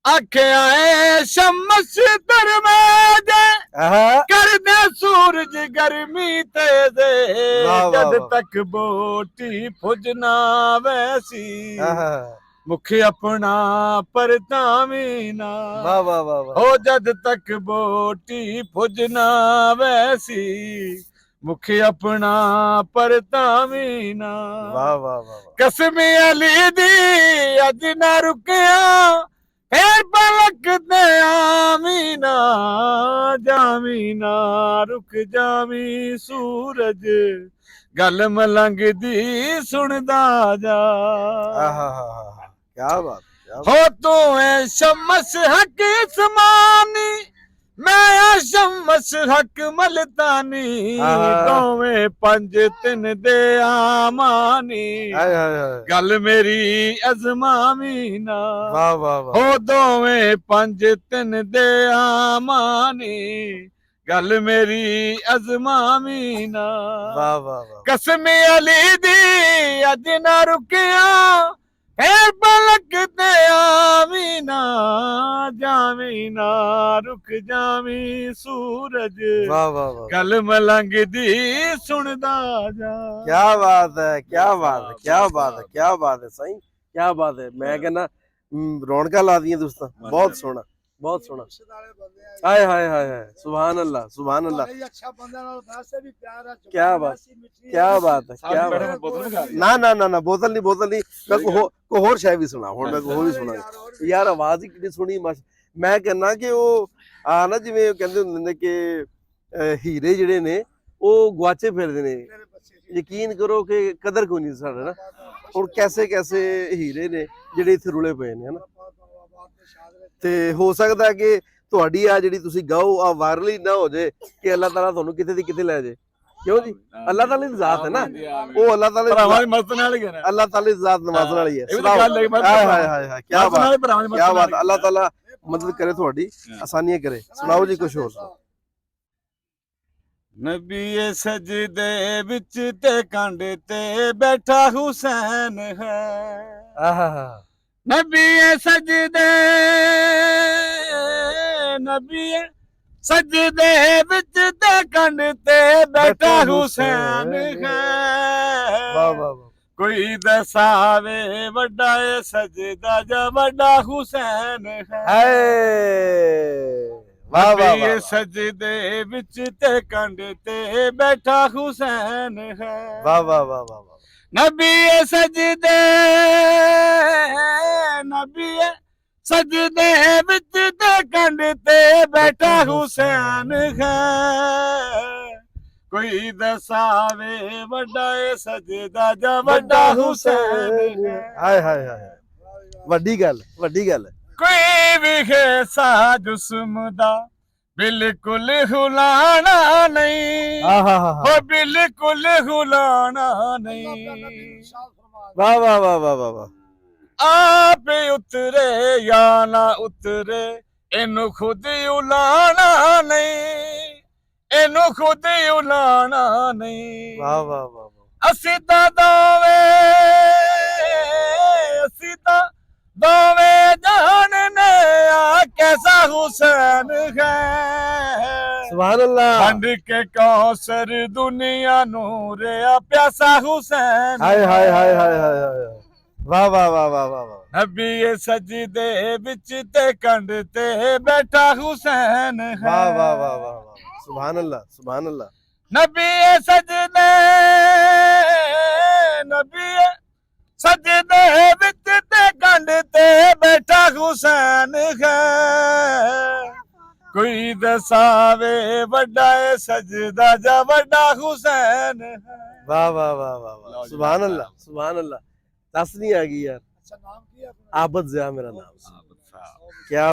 ਆਖਿਆ ਏ ਸ਼ਮਸ ਦਰਮੇਜ,
ਆਹਾ।
ਕਰਦੇ ਸੂਰਜ ਗਰਮੀ ਤੇਜ਼ੇ।
ਵਾਹ ਵਾਹ
ਜਦ
ਵਾਹ।
ਤੱਕ ਬੋਟੀ ਪੁੱਜਣਾ ਵੈਸੀ,
ਆਹਾ।
ਮੁਖ ਆਪਣਾ ਪਰਤਾਵੀ ਨਾ।
ਵਾਹ ਵਾਹ ਵਾਹ ਵਾਹ।
ਹੋ ਜਦ ਤੱਕ ਬੋਟੀ ਪੁੱਜਣਾ ਵੈਸੀ, ਮੁਖ ਆਪਣਾ ਪਰਤਾਵੀ ਨਾ।
ਵਾਹ ਵਾਹ ਵਾਹ ਵਾਹ।
ਕਸਮ ਅਲੀ ਦੀ ਅੱਜ ਨਾ ਰੁਕਿਆ, ਫੇਰ ਪਲਕ ਤੇ ਆਵੀਂ ਨਾ ਜਾਵੀਂ ਨਾ। ਰੁਕ ਜਾਵੀਂ ਸੂਰਜ, ਗੱਲ ਮਲੰਗ ਦੀ ਸੁਣਦਾ ਜਾ।
ਆਹਾ ਕੀ ਬਾਤ
ਹੋ ਤੂੰ ਐ ਸ਼ਮਸ ਹਕ ਸਮਾਨੀ, ਮੈਂ ਸ਼ਮਸ ਹਕ ਮਲਤਾਨੀ,
ਆਹਾ।
ਦੋਵੇਂ ਪੰਜ ਤਿੰਨ ਦੇ ਆਮਾਨੀ,
ਹਾਏ ਹਾਏ ਹਾਏ
ਗੱਲ ਮੇਰੀ ਅਜ਼ਮਾਵੀ ਨਾ।
ਵਾਹ ਵਾਹ ਵਾਹ
ਹੋ ਦੋਵੇਂ ਪੰਜ ਤਿੰਨ ਦੇ ਆਮਾਨੀ, ਗੱਲ ਮੇਰੀ ਅਜ਼ਮਾਵੀ ਨਾ।
ਵਾਹ ਵਾਹ ਵਾਹ
ਕਸਮ ਅਲੀ ਦੀ ਅੱਜ ਨਾ ਰੁਕਿਆ, ਫੇਰ ਪਲਕ ਤੇ ਆਵੀਂ ਨਾ, ਜਾਵੀਂ ਨਾ ਰੁਕ ਜਾਵੀਂ ਸੂਰਜ,
ਵਾਹ ਵਾਹ ਵਾਹ
ਗੱਲ ਮਲੰਗ ਦੀ ਸੁਣਦਾ ਜਾ।
क्या बात है क्या बात है क्या बात है क्या बात है सही क्या बात है। मैं कहना रौनक ला दी दोस्तों, बहुत सोहना बहुत सोहना। हाय हाय हाय हाय सुभान अल्लाह सुभान अल्लाह।
अच्छा बंदा नाल वैसे भी प्यारा
क्या बात क्या बात है क्या बात है। ना ना ना ना बोतल नहीं मैं को होर शाय भी सुना हुण मैं को होर भी सुना यार आवाज ही कितनी सोहनी मस्त। मैं कहना कि ਉਹ ਆ ਨਾ ਜਿਵੇਂ ਕਹਿੰਦੇ ਹੁੰਦੇ ਨੇ ਕਿ ਹੀਰੇ ਜਿਹੜੇ ਨੇ ਉਹ ਗਵਾਚੇ ਫਿਰਦੇ ਨੇ। ਯਕੀਨ ਕਰੋ ਕਿ ਕਦਰ ਕੋਈ ਨਹੀਂ ਸਾਡਾ ਨਾ। ਹੁਣ ਕੈਸੇ ਕੈਸੇ ਹੀਰੇ ਨੇ ਜਿਹੜੇ ਇੱਥੇ ਰੁਲੇ ਪਏ ਨੇ ਹਨਾ। ਤੇ ਹੋ ਸਕਦਾ ਕਿ ਤੁਹਾਡੀ ਆ ਜਿਹੜੀ ਤੁਸੀਂ ਗਾਓ ਆ ਵਾਇਰਲ ਹੀ ਨਾ ਹੋ ਜੇ ਕਿ ਅੱਲਾਹ ਤਾਲਾ ਤੁਹਾਨੂੰ ਕਿਤੇ ਦੀ ਕਿਤੇ ਲੈ ਜੇ। ਕਿਉਂ ਜੀ ਅੱਲਾਹ ਤਾਲਾ ਦੀ ਜ਼ਾਤ ਹੈ ਨਾ, ਉਹ ਅੱਲਾਹ ਤਾਲਾ
ਭਰਾਵਾਂ ਦੀ ਮਦਦ ਨਾਲ ਹੀ ਹੈ,
ਅੱਲਾਹ ਤਾਲਾ ਦੀ ਜ਼ਾਤ ਨਵਾਜ਼ਣ ਵਾਲੀ ਹੈ।
ਇਹ ਵੀ ਤਾਂ ਗੱਲ ਹੈ।
ਹਾਏ ਹਾਏ ਹਾਏ ਹਾਏ ਕੀ ਬਾਤ
ਭਰਾਵਾਂ ਦੀ
ਕੀ ਬਾਤ। ਅੱਲਾਹ ਤਾਲਾ ਮਦਦ ਕਰੇ ਤੁਹਾਡੀ, ਆਸਾਨੀਆਂ ਕਰੇ। ਸੁਣਾਓ ਜੀ ਕੁਝ ਹੋਰ ਸੁਣਾਓ।
ਨਬੀ ਸਜਦੇ ਵਿੱਚ ਤੇ ਕੰਡ ਤੇ ਬੈਠਾ ਹੁਸੈਨ ਹੈ।
ਆਹਾ
ਨਬੀ ਸਜਦੇ ਨਬੀ ਸਜਦੇ ਵਿੱਚ ਤੇ ਕੰਡ ਤੇ ਬੈਠਾ ਹੁਸੈਨ ਹੈ।
ਵਾਹ ਵਾਹ ਵਾਹ
ਕੋਈ ਦਸਾਵੇ ਵੱਡਾ ਏ ਸਜਦਾ ਜਾਂ ਵੱਡਾ ਹੁਸੈਨ ਹੈ।
ਹਾਏ ਵਾਹ ਵਾਹ
ਨਬੀ
ਵਾਹ
ਸਜਦੇ ਵਿੱਚ ਤੇ ਕੰਡ ਤੇ ਬੈਠਾ ਹੁਸੈਨ ਹੈ।
ਵਾਹ ਵਾਹ ਵਾਹ ਵਾਹ ਵਾਹ
ਨਬੀ ਸਜਦੇ ਨਬੀ ਸਜਦੇ ਵਿੱਚ ਤੇ ਕੰਡ ਤੇ ਬੈਠਾ ਹੁਸੈਨ ਹੈ। ਕੋਈ ਦਸਾਵੇ ਵੱਡਾ ਏ ਸਜਦਾ ਜਾਂ ਵੱਡਾ ਹੁਸੈਨ ਹੈ।
ਹਾਏ ਹਾਏ ਹਾਏ ਵੱਡੀ ਗੱਲ ਵੱਡੀ ਗੱਲ।
ਕੋਈ ਵੀ ਖੇਸਾ ਜਿਸਮ ਦਾ ਬਿਲਕੁਲ ਹੁਲਾਣਾ ਨਹੀਂ,
ਆਹਾ
ਉਹ ਬਿਲਕੁਲ ਹੁਲਾਣਾ ਨਹੀਂ।
ਵਾਹ ਵਾਹ ਵਾਹ ਵਾਹ ਵਾਹ ਵਾਹ
ਆਪ ਉਤਰੇ ਜਾਂ ਨਾ ਉਤਰੇ ਇਹਨੂੰ ਖੁਦ ਉਲਾਣਾ ਨਹੀਂ, ਇਹਨੂੰ ਖੁਦ ਉਲਾਣਾ ਨਹੀਂ।
ਵਾਹ ਵਾਹ ਵਾਹ ਵਾਹ
ਅਸੀਂ ਤਾਂ ਦੋਵੇਂ ਜਾਣਨੇ ਆ ਕੈਸਾ ਹੁਸੈਨ ਹੈ।
ਸੁਭਾਨ ਅੱਲਾਹ
ਵੰਡ ਕੇ ਕੌਸਰ ਦੁਨੀਆ ਨੂੰ ਰਿਆ ਪਿਆਸਾ ਹੁਸੈਨ।
ਹਾਏ ਹਾਏ ਹਾਏ ਹਾਏ ਹਾਏ ਵਾਹ ਵਾਹ ਵਾਹ ਵਾਹ ਵਾਹ ਵਾਹ
ਨਬੀ ਸਜਦੇ ਵਿੱਚ ਤੇ ਕੰਡ ਤੇ ਬੈਠਾ ਹੁਸੈਨ ਹੈ।
ਵਾਹ ਵਾਹ ਵਾਹ ਵਾਹ ਵਾਹ ਸੁਭਾਨ ਅੱਲਾਹ ਸੁਭਾਨ ਅੱਲਾਹ।
ਨਬੀ ਸਜਦੇ ਨਬੀ ਸਜਦੇ ਵਿੱਚ ਤੇ ਕੰਡ ਤੇ ਬੈਠਾ ਹੁਸੈਨ ਹੈ। ਕੋਈ ਦਸਾਵੇ ਵੱਡਾ ਏ ਸਜਦਾ ਜਾਂ ਵੱਡਾ ਹੁਸੈਨ ਹੈ।
ਵਾਹ ਵਾਹ ਵਾਹ ਵਾਹ ਵਾਹ ਸੁਭਾਨ ਅੱਲਾਹ ਸੁਭਾਨ ਅੱਲਾਹ। ਦੱਸ ਨਹੀਂ ਆ ਗਈ ਯਾਰ।
ਅੱਛਾ ਨਾਮ ਕੀ ਹੈ ਆਪਣਾ?
ਆਬਦ ਜ਼ਿਆ ਮੇਰਾ ਨਾਮ ਕਿਆ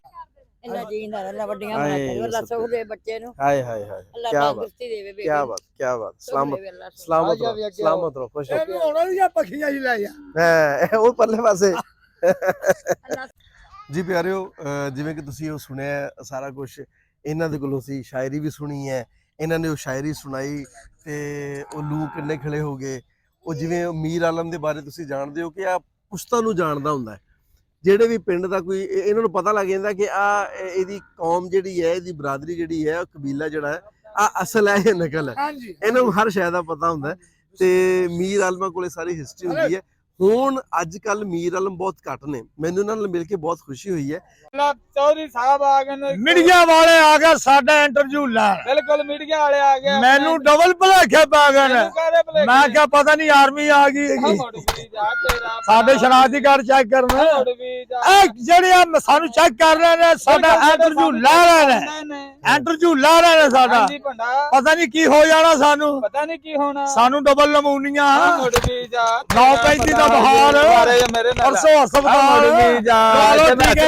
ਅੱਲਾ ਜੀਂਦਾ ਅੱਲਾ ਵੱਡੀਆਂ
ਹਾਏ
ਬਣਾ ਅੱਲਾ ਸੁਖ ਦੇ ਬੱਚੇ ਨੂੰ
ਹਾਏ ਹਾਏ ਹਾਏ
ਅੱਲਾ
ਕਿਆ ਬਾਤ
ਤੰਦਰੁਸਤੀ ਦੇਵੇ ਬੇਬੀ
ਕਿਆ ਬਾਤ ਕਿਆ ਬਾਤ ਸਲਾਮਤ
ਆ ਜਾ ਵੀ
ਰਹੋ
ਅੱਗੇ
ਸਲਾਮਤ ਰਹੋ ਖੁਸ਼
ਇਹਨੂੰ ਆਉਣਾ ਵੀ ਜਾਂ ਪੱਖੀਆਂ ਹੀ ਲੈ ਜਾ।
ਹੈ ਉਹ ਪਰਲੇ ਪਾਸੇ।
ਅੱਲਾ
ਜੀ ਪਿਆਰਿਓ ਜਿਵੇਂ ਕਿ ਤੁਸੀਂ ਉਹ ਸੁਣਿਆ ਸਾਰਾ ਕੁਝ ਇਹਨਾਂ ਦੇ ਕੋਲੋਂ ਸੀ। ਸ਼ਾਇਰੀ ਵੀ ਸੁਣੀ ਹੈ ਇਹਨਾਂ ਨੇ। ਉਹ ਸ਼ਾਇਰੀ ਸੁਣਾਈ ਤੇ ਉਹ ਲੋਕ ਕਿੰਨੇ ਖੜੇ ਹੋ ਗਏ। ਉਹ ਜਿਵੇਂ ਮੀਰ ਆਲਮ ਦੇ ਬਾਰੇ ਤੁਸੀਂ ਜਾਣਦੇ ਹੋ ਕਿ ਆ ਪੁਸ਼ਤਾਂ ਨੂੰ ਜਾਣਦਾ ਹੁੰਦਾ ਹੈ। ਜਿਹੜੇ ਵੀ ਪਿੰਡ ਦਾ ਕੋਈ ਇਹਨਾਂ ਨੂੰ ਪਤਾ ਲੱਗ ਜਾਂਦਾ ਕਿ ਆ ਇਹਦੀ ਕੌਮ ਜਿਹੜੀ ਹੈ, ਇਹਦੀ ਬਰਾਦਰੀ ਜਿਹੜੀ ਹੈ, ਕਬੀਲਾ ਜਿਹੜਾ ਹੈ ਆ ਅਸਲ ਹੈ ਜਾਂ ਨਕਲ ਹੈ।
ਹਾਂਜੀ
ਇਹਨਾਂ ਨੂੰ ਹਰ ਸ਼ੈ ਦਾ ਪਤਾ ਹੁੰਦਾ ਹੈ। ਤੇ ਮੀਰ ਆਲਮਾਂ ਕੋਲੇ ਸਾਰੀ ਹਿਸਟਰੀ ਹੁੰਦੀ ਹੈ। ਹੁਣ ਅੱਜ ਕੱਲ ਮੀਰ ਆਲਮ ਬਹੁਤ ਘੱਟ ਨੇ, ਮੈਨੂੰ ਇਹਨਾਂ ਨਾਲ ਮਿਲ ਕੇ ਬਹੁਤ ਖੁਸ਼ੀ ਹੋਈ ਹੈ।
ਚੌਧਰੀ ਸਾਹਿਬ ਆ ਗਏ ਨੇ,
ਮੀਡੀਆ ਵਾਲੇ ਆ ਗਏ ਸਾਡਾ ਇੰਟਰਵਿਊ ਲੈਣ,
ਬਿਲਕੁਲ ਮੀਡੀਆ ਵਾਲੇ ਆ ਗਏ।
ਮੈਨੂੰ ਡਬਲ ਭੁਲੇਖੇ ਪੈ ਗਏ ਨੇ। ਮੈਂ ਕਿਹਾ ਪਤਾ ਨਹੀਂ ਆਰਮੀ ਆ ਗਈ ਹੈਗੀ, ਸਾਡੇ ਸ਼ਨਾਖਤੀ ਕਾਰਡ ਚੈੱਕ ਕਰਨ। ਇਹ ਜਿਹੜੇ ਆ ਸਾਨੂੰ ਚੈੱਕ ਕਰ ਰਹੇ ਨੇ, ਸਾਡਾ ਇੰਟਰਵਿਊ ਲੈ ਰਹੇ ਨੇ, ਇੰਟਰਵਿਊ ਲੈ ਰਹੇ ਨੇ ਸਾਡਾ। ਪਤਾ ਨਹੀਂ ਕੀ ਹੋ ਜਾਣਾ ਸਾਨੂੰ,
ਪਤਾ ਨਹੀਂ ਕੀ ਹੋਣਾ
ਸਾਨੂੰ ਡਬਲ ਨਮੂਨੀਆ, 935 ਦਾ
ਬਾਰੇ
ਬਹਾਰ,
ਮੇਰੇ ਨਾਲ
ਪਰਸੋਂ ਹਸਪਤਾਲ,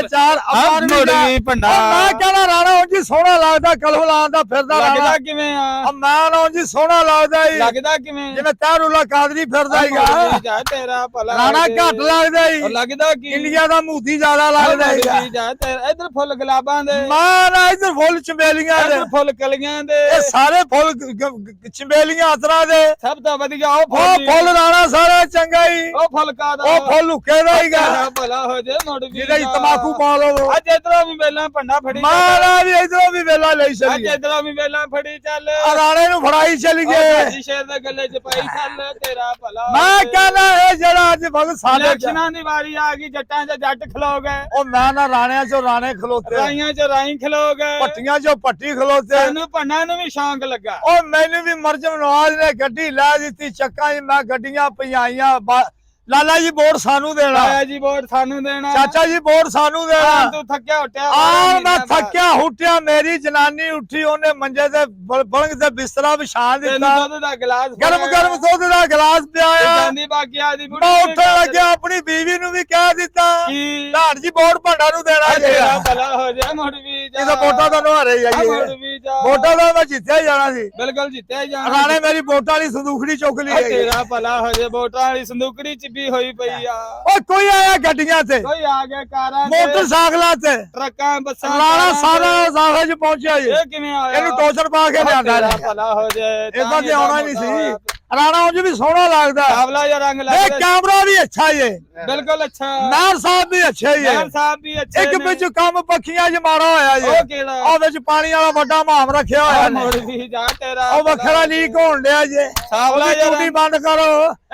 ਚਾਰ
ਮੁਰਗੀ ਭੰਡਾ।
ਮੈਂ ਕਹਿੰਦਾ ਰਾਣਾ ਜੀ ਸੋਹਣਾ ਲੱਗਦਾ, ਕਲਹਲਾਂ ਦਾ ਫਿਰਦਾ ਰਾਣਾ।
ਲੱਗਦਾ ਕਿਵੇਂ ਆ?
ਮੈਂ ਨਾ ਜੀ ਸੋਹਣਾ ਲੱਗਦਾ ਈ,
ਲੱਗਦਾ ਕਿਵੇਂ?
ਜਿਵੇਂ ਤਾਰੁੱਲਾ ਕਾਦਰੀ ਫਿਰਦਾ ਹੀਗਾ।
ਜਾ ਤੇਰਾ ਭਲਾ
ਰਾਣਾ ਘੱਟ ਲੱਗਦਾ ਈ,
ਲੱਗਦਾ ਕੀ?
ਇੰਡੀਆ ਦਾ ਮੂਤੀ ਜ਼ਿਆਦਾ ਲੱਗਦਾ ਹੀਗਾ।
ਜਾ ਤੇਰਾ ਇਧਰ ਫੁੱਲ ਗੁਲਾਬਾਂ ਦੇ,
ਮੈਂ ਨਾ ਇਧਰ ਫੁੱਲ ਚੰਬੇਲੀਆਂ ਦੇ,
ਇਧਰ ਫੁੱਲ ਕਲੀਆਂ ਦੇ,
ਇਹ ਸਾਰੇ ਫੁੱਲ ਚੰਬੇਲੀਆਂ ਅਤਰਾ ਦੇ।
ਸਭ ਤੋਂ ਵਧੀਆ ਉਹ
ਉਹ ਫੁੱਲ ਰਾਣਾ ਸਾਰਾ ਚੰਗਾ ਈ,
ਉਹ ਫੁੱਲ ਕਾਦਾ?
ਉਹ ਫੁੱਲ ਹੁੱਕੇ ਦਾ ਹੀਗਾ,
ਤੇਰਾ ਭਲਾ ਹੋ ਜੇ ਮੁੜ ਵੀ
ਜਿਹਦੇ ਤਮਾਕੂ ਪਾ ਲਵੋ।
ਅੱਜ ਇਧਰੋਂ ਵੀ ਵੇਲਾ ਭੰਡਾ ਫੜੀ,
ਮੈਂ ਨਾ ਵੀ ਇਧਰੋਂ ਵੀ ਵੇਲਾ ਲਈ
ਅੱਜ
ਚਲੀ,
ਇਧਰੋਂ ਵੀ ਵੇਲਾ ਫੜੀ ਚੱਲ,
ਰਾਣੇ ਨੂੰ ਫੜਾਈ ਚਲੀ ਗਏ।
ਜੀ ਸ਼ੇਰ ਦੇ ਗੱਲੇ ਚ ਪਾਈ ਚੱਲ, ਤੇਰਾ ਭਲਾ
ਮੈਂ ਕਹਿੰਦਾ ਇਹ ਜਿਹੜਾ ਅੱਜ ਵਕਤ ਸਾਡੇ
ਇਲੈਕਸ਼ਨਾਂ ਦੀ ਵਾਰੀ ਆ ਗਈ, ਜੱਟਾਂ 'ਚ ਜੱਟ ਖਲੋ ਗਏ,
ਉਹ ਮੈਂ ਨਾ ਰਾਣਿਆਂ ਚੋਂ ਰਾਣੇ ਖਲੋਤੇ,
ਰਾਈਆਂ 'ਚ ਰਾਈ ਖਲੋ ਗਏ,
ਪੱਟੀਆਂ ਚੋਂ ਪੱਟੀ ਖਲੋਤੇ।
ਸਾਨੂੰ ਭੰਡਾਂ ਨੂੰ ਵੀ ਸ਼ੌਂਕ ਲੱਗਾ।
ਉਹ ਮੈਨੂੰ ਵੀ ਮਰਜਮ ਨਵਾਜ਼ ਨੇ ਗੱਡੀ ਲੈ ਦਿੱਤੀ, ਚੱਕਾਂ 'ਚ ਮੈਂ ਗੱਡੀਆਂ ਪਈਆਈਆਂ। ਲਾਲਾ ਜੀ ਵੋਟ ਸਾਨੂੰ ਦੇਣਾ,
ਆਇਆ ਜੀ ਵੋਟ ਸਾਨੂੰ ਦੇਣਾ,
ਚਾਚਾ ਜੀ ਵੋਟ ਸਾਨੂੰ
ਆਹ
ਦੇਣਾ।
ਤੂੰ ਥੱਕਿਆ ਉੱਠਿਆ
ਆ ਮੈਂ ਥੱਕਿਆ ਹੁੱਟਿਆ, ਮੇਰੀ ਜਨਾਨੀ ਉੱਠੀ, ਉਹਨੇ ਮੰਜੇ ਤੇ ਬਲੰਗ ਤੇ ਬਿਸਤਰਾ ਵਿਛਾ ਦਿੱਤਾ,
ਦੁੱਧ ਦਾ ਗਲਾਸ
ਗਰਮ ਗਰਮ ਦੁੱਧ ਦਾ ਗਲਾਸ ਪਿਆਇਆ।
ਜਾਂਦੀ ਬਾਕੀ ਆਦੀ ਬੁੜੀ
ਮੈਂ ਉੱਠਣ ਲੱਗਿਆ, ਆਪਣੀ ਬੀਵੀ ਨੂੰ ਵੀ ਕਹਿ ਦਿੱਤਾ
ਕੀ
ਲਾਡ ਜੀ ਵੋਟ ਭੰਡਾ ਨੂੰ ਦੇਣਾ
ਤੇਰਾ
ਚਾਹੀਦਾ।
ਭਲਾ ਹੋ ਜਾ, ਮੁੜ ਵੀ ਜਾ,
ਇਹਦਾ ਵੋਟਾਂ ਤਾਂ ਨਵਾਰੇ ਜਾਈਏ,
ਮੁੜ ਵੀ ਜਾ,
ਵੋਟਾਂ ਦਾ ਮੈਂ ਜਿੱਤਿਆ ਹੀ ਜਾਣਾ ਸੀ।
ਬਿਲਕੁਲ ਜਿੱਤਿਆ ਹੀ ਜਾਣਾ।
ਰਾਣੇ ਮੇਰੀ ਵੋਟਾਂ ਵਾਲੀ ਸੰਦੂਖੜੀ ਚੁੱਕ ਲਈ ਹੈਗੀ।
ਤੇਰਾ ਭਲਾ ਹੋ ਜਾ, ਵੋਟਾਂ ਵਾਲੀ ਸੰਦੂਕੜੀ ਚ ਵੀ ਹੋਈ ਪਈ ਆ।
ਓ ਕੋਈ ਆਇਆ ਗੱਡੀਆਂ ਤੇ,
ਕੋਈ ਆ ਗਿਆ ਕਾਰਾਂ ਤੇ,
ਮੋਟਰਸਾਈਕਲਾਂ ਤੇ,
ਟਰੱਕਾਂ ਬੱਸਾਂ,
ਰਾਣਾ
ਕਾਰਾਂ
ਸਾਰਾ
ਤੇ।
ਸਾਫੇ ਚ ਪਹੁੰਚਿਆ ਜੀ।
ਇਹ ਕਿਵੇਂ ਆਇਆ?
ਇਹਨੂੰ ਟੋਚਰ ਪਾ ਕੇ ਲਿਆਂਦਾ
ਤੇਰਾ
ਜੀ।
ਭਲਾ ਹੋ ਜਾਏ,
ਇਦਾਂ ਤੇ ਆਉਣਾ ਨਹੀਂ ਸੀ। ਰਾਣਾ ਉਂਝ ਵੀ ਸੋਹਣਾ ਲੱਗਦਾ,
ਆਵਲਾ ਜਿਹਾ ਰੰਗ
ਇਹ
ਲੱਗਦਾ,
ਕੈਮਰਾ ਵੀ ਅੱਛਾ ਏ,
ਬਿਲਕੁਲ ਅੱਛਾ।
ਨਾਰ ਸਾਹਿਬ ਵੀ ਅੱਛਾ ਹੀ
ਮਾਨ
ਏ।
ਸਾਹਿਬ ਵੀ ਅੱਛੇ
ਇੱਕ
ਨੇ।
ਵਿੱਚ ਕੰਮ ਪੱਖੀਆਂ ਚ ਮਾਰਾ ਹੋਇਆ ਜੀ,
ਉਹ ਕਿਹੜਾ?
ਉਹ ਵਿੱਚ ਪਾਣੀ ਵਾਲਾ ਵੱਡਾ ਮਾਮ ਰੱਖਿਆ ਹੋਇਆ ਨੇ,
ਮੁੜ ਵੀ ਜਾ, ਤੇਰਾ
ਉਹ ਵੱਖਰਾ ਲੀਕ ਹੋਣ ਡਿਆ ਜੇ।
ਸਾਵਲਾ ਜਿਹਾ
ਟੂਟੀ
ਰੰਗ,
ਬੰਦ ਕਰੋ।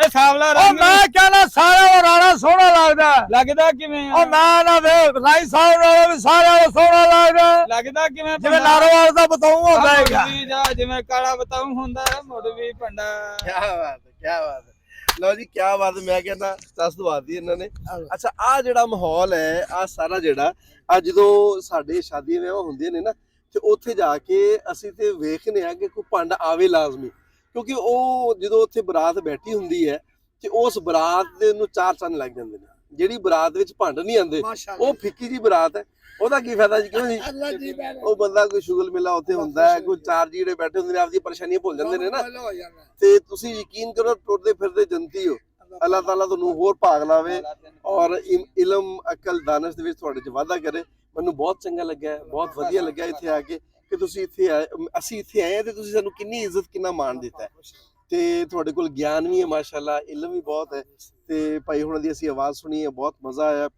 ਇਹ ਸਾਵਲਾ
ਉਹ
ਰੰਗ
ਮੈਂ ਕਹਿੰਦਾ ਸਾਰਾ ਉਹ ਰਾਣਾ ਸੋਹਣਾ ਲੱਗਦਾ।
ਲੱਗਦਾ ਕਿਵੇਂ ਆ?
ਉਹ ਮੈਂ ਨਾ ਵੇ ਰਾਈ ਸਾਹਿਬ ਨਾਲ ਵੀ ਸਾਰਾ ਉਹ ਸੋਹਣਾ ਲੱਗਦਾ,
ਲੱਗਦਾ ਕਿਵੇਂ?
ਜਿਵੇਂ ਨਾਰੋਵਾਲ ਦਾ ਬਤਾਉ ਹੁੰਦਾ ਹੈਗਾ।
ਮੁੜ ਵੀ ਜਾ, ਜਿਵੇਂ ਕਾਲਾ ਬਤਾਉ ਹੁੰਦਾ ਹੈ, ਮੁੜ ਵੀ ਭੰਡਾ।
ਕੀ ਬਾਤ ਹੈ, ਕੀ ਬਾਤ ਹੈ। ਲਓ ਜੀ, ਕੀ ਬਾਤ ਹੈ। ਮੈਂ ਕਹਿੰਦਾ ਸੱਸ ਦਵਾਦੀ ਇਹਨਾਂ ਨੇ। ਅੱਛਾ, ਆ ਜਿਹੜਾ ਮਾਹੌਲ ਹੈ, ਆ ਸਾਰਾ ਜਿਹੜਾ ਆ ਜਦੋਂ ਸਾਡੇ ਸ਼ਾਦੀਆਂ ਵਿਆਹ ਹੁੰਦੇ ਨੇ ਨਾ, ਤੇ ਉੱਥੇ ਜਾ ਕੇ ਅਸੀਂ ਤੇ ਵੇਖਨੇ ਆ ਕਿ ਕੋਈ ਭੰਡ ਆਵੇ ਲਾਜ਼ਮੀ, ਕਿਉਂਕਿ ਉਹ ਜਦੋਂ ਉੱਥੇ ਬਰਾਤ ਬੈਠੀ ਹੁੰਦੀ ਹੈ ਤੇ ਉਸ ਬਰਾਤ ਦੇ ਨੂੰ ਚਾਰ ਚੰਨ ਲੱਗ ਜਾਂਦੇ ਨੇ। ਜਿਹੜੀ ਬਰਾਤ ਵਿੱਚ ਭੰਡ ਨਹੀਂ ਆਉਂਦੇ, ਉਹ ਫਿੱਕੀ ਜੀ ਬਰਾਤ ਹੈ, ਉਹਦਾ ਕੀ ਫਾਇਦਾ ਜੀ? ਕਿਉਂ ਜੀ? ਉਹ ਬੰਦਾ ਕੋਈ ਸ਼ੁਗਲ ਮੇਲਾ ਉੱਥੇ ਹੁੰਦਾ ਹੈ, ਕੋਈ ਚਾਰ ਜੀ ਜਿਹੜੇ ਬੈਠੇ ਹੁੰਦੇ ਨੇ ਆਪਦੀ ਪਰੇਸ਼ਾਨੀਆਂ ਭੁੱਲ ਜਾਂਦੇ ਨੇ ਨਾ। ਤੇ ਤੁਸੀਂ ਯਕੀਨ ਕਰੋ, ਟੁਰਦੇ ਫਿਰਦੇ ਜੰਤੀ ਹੋ। ਅੱਲਾਹ ਤਾਲਾ ਤੁਹਾਨੂੰ ਹੋਰ ਭਾਗ ਲਾਵੇ ਔਰ ਇਲਮ ਅਕਲ ਦਾਨਿਸ਼ ਦੇ ਵਿੱਚ ਤੁਹਾਡੇ ਚ ਵਾਧਾ ਕਰੇ। ਮੈਨੂੰ ਬਹੁਤ ਚੰਗਾ ਲੱਗਿਆ, ਬਹੁਤ ਵਧੀਆ ਲੱਗਿਆ ਇੱਥੇ ਆ ਕੇ ਕਿ ਤੁਸੀਂ ਇੱਥੇ ਆਏ, ਅਸੀਂ ਇੱਥੇ ਆਏ ਹਾਂ ਤੇ ਤੁਸੀਂ ਸਾਨੂੰ ਕਿੰਨੀ ਇੱਜ਼ਤ, ਕਿੰਨਾ ਮਾਣ ਦਿੱਤਾ ਹੈ। ਤੇ ਤੁਹਾਡੇ ਕੋਲ ਗਿਆਨ ਵੀ ਹੈ ਮਾਸ਼ਾਅੱਲਾ, ਇਲਮ ਵੀ ਬਹੁਤ ਹੈ। ਤੇ ਭਾਈ ਹੁਣਾਂ ਦੀ ਅਸੀਂ ਆਵਾਜ਼ ਸੁਣੀ ਹੈ, ਬਹੁਤ ਮਜ਼ਾ ਆਇਆ।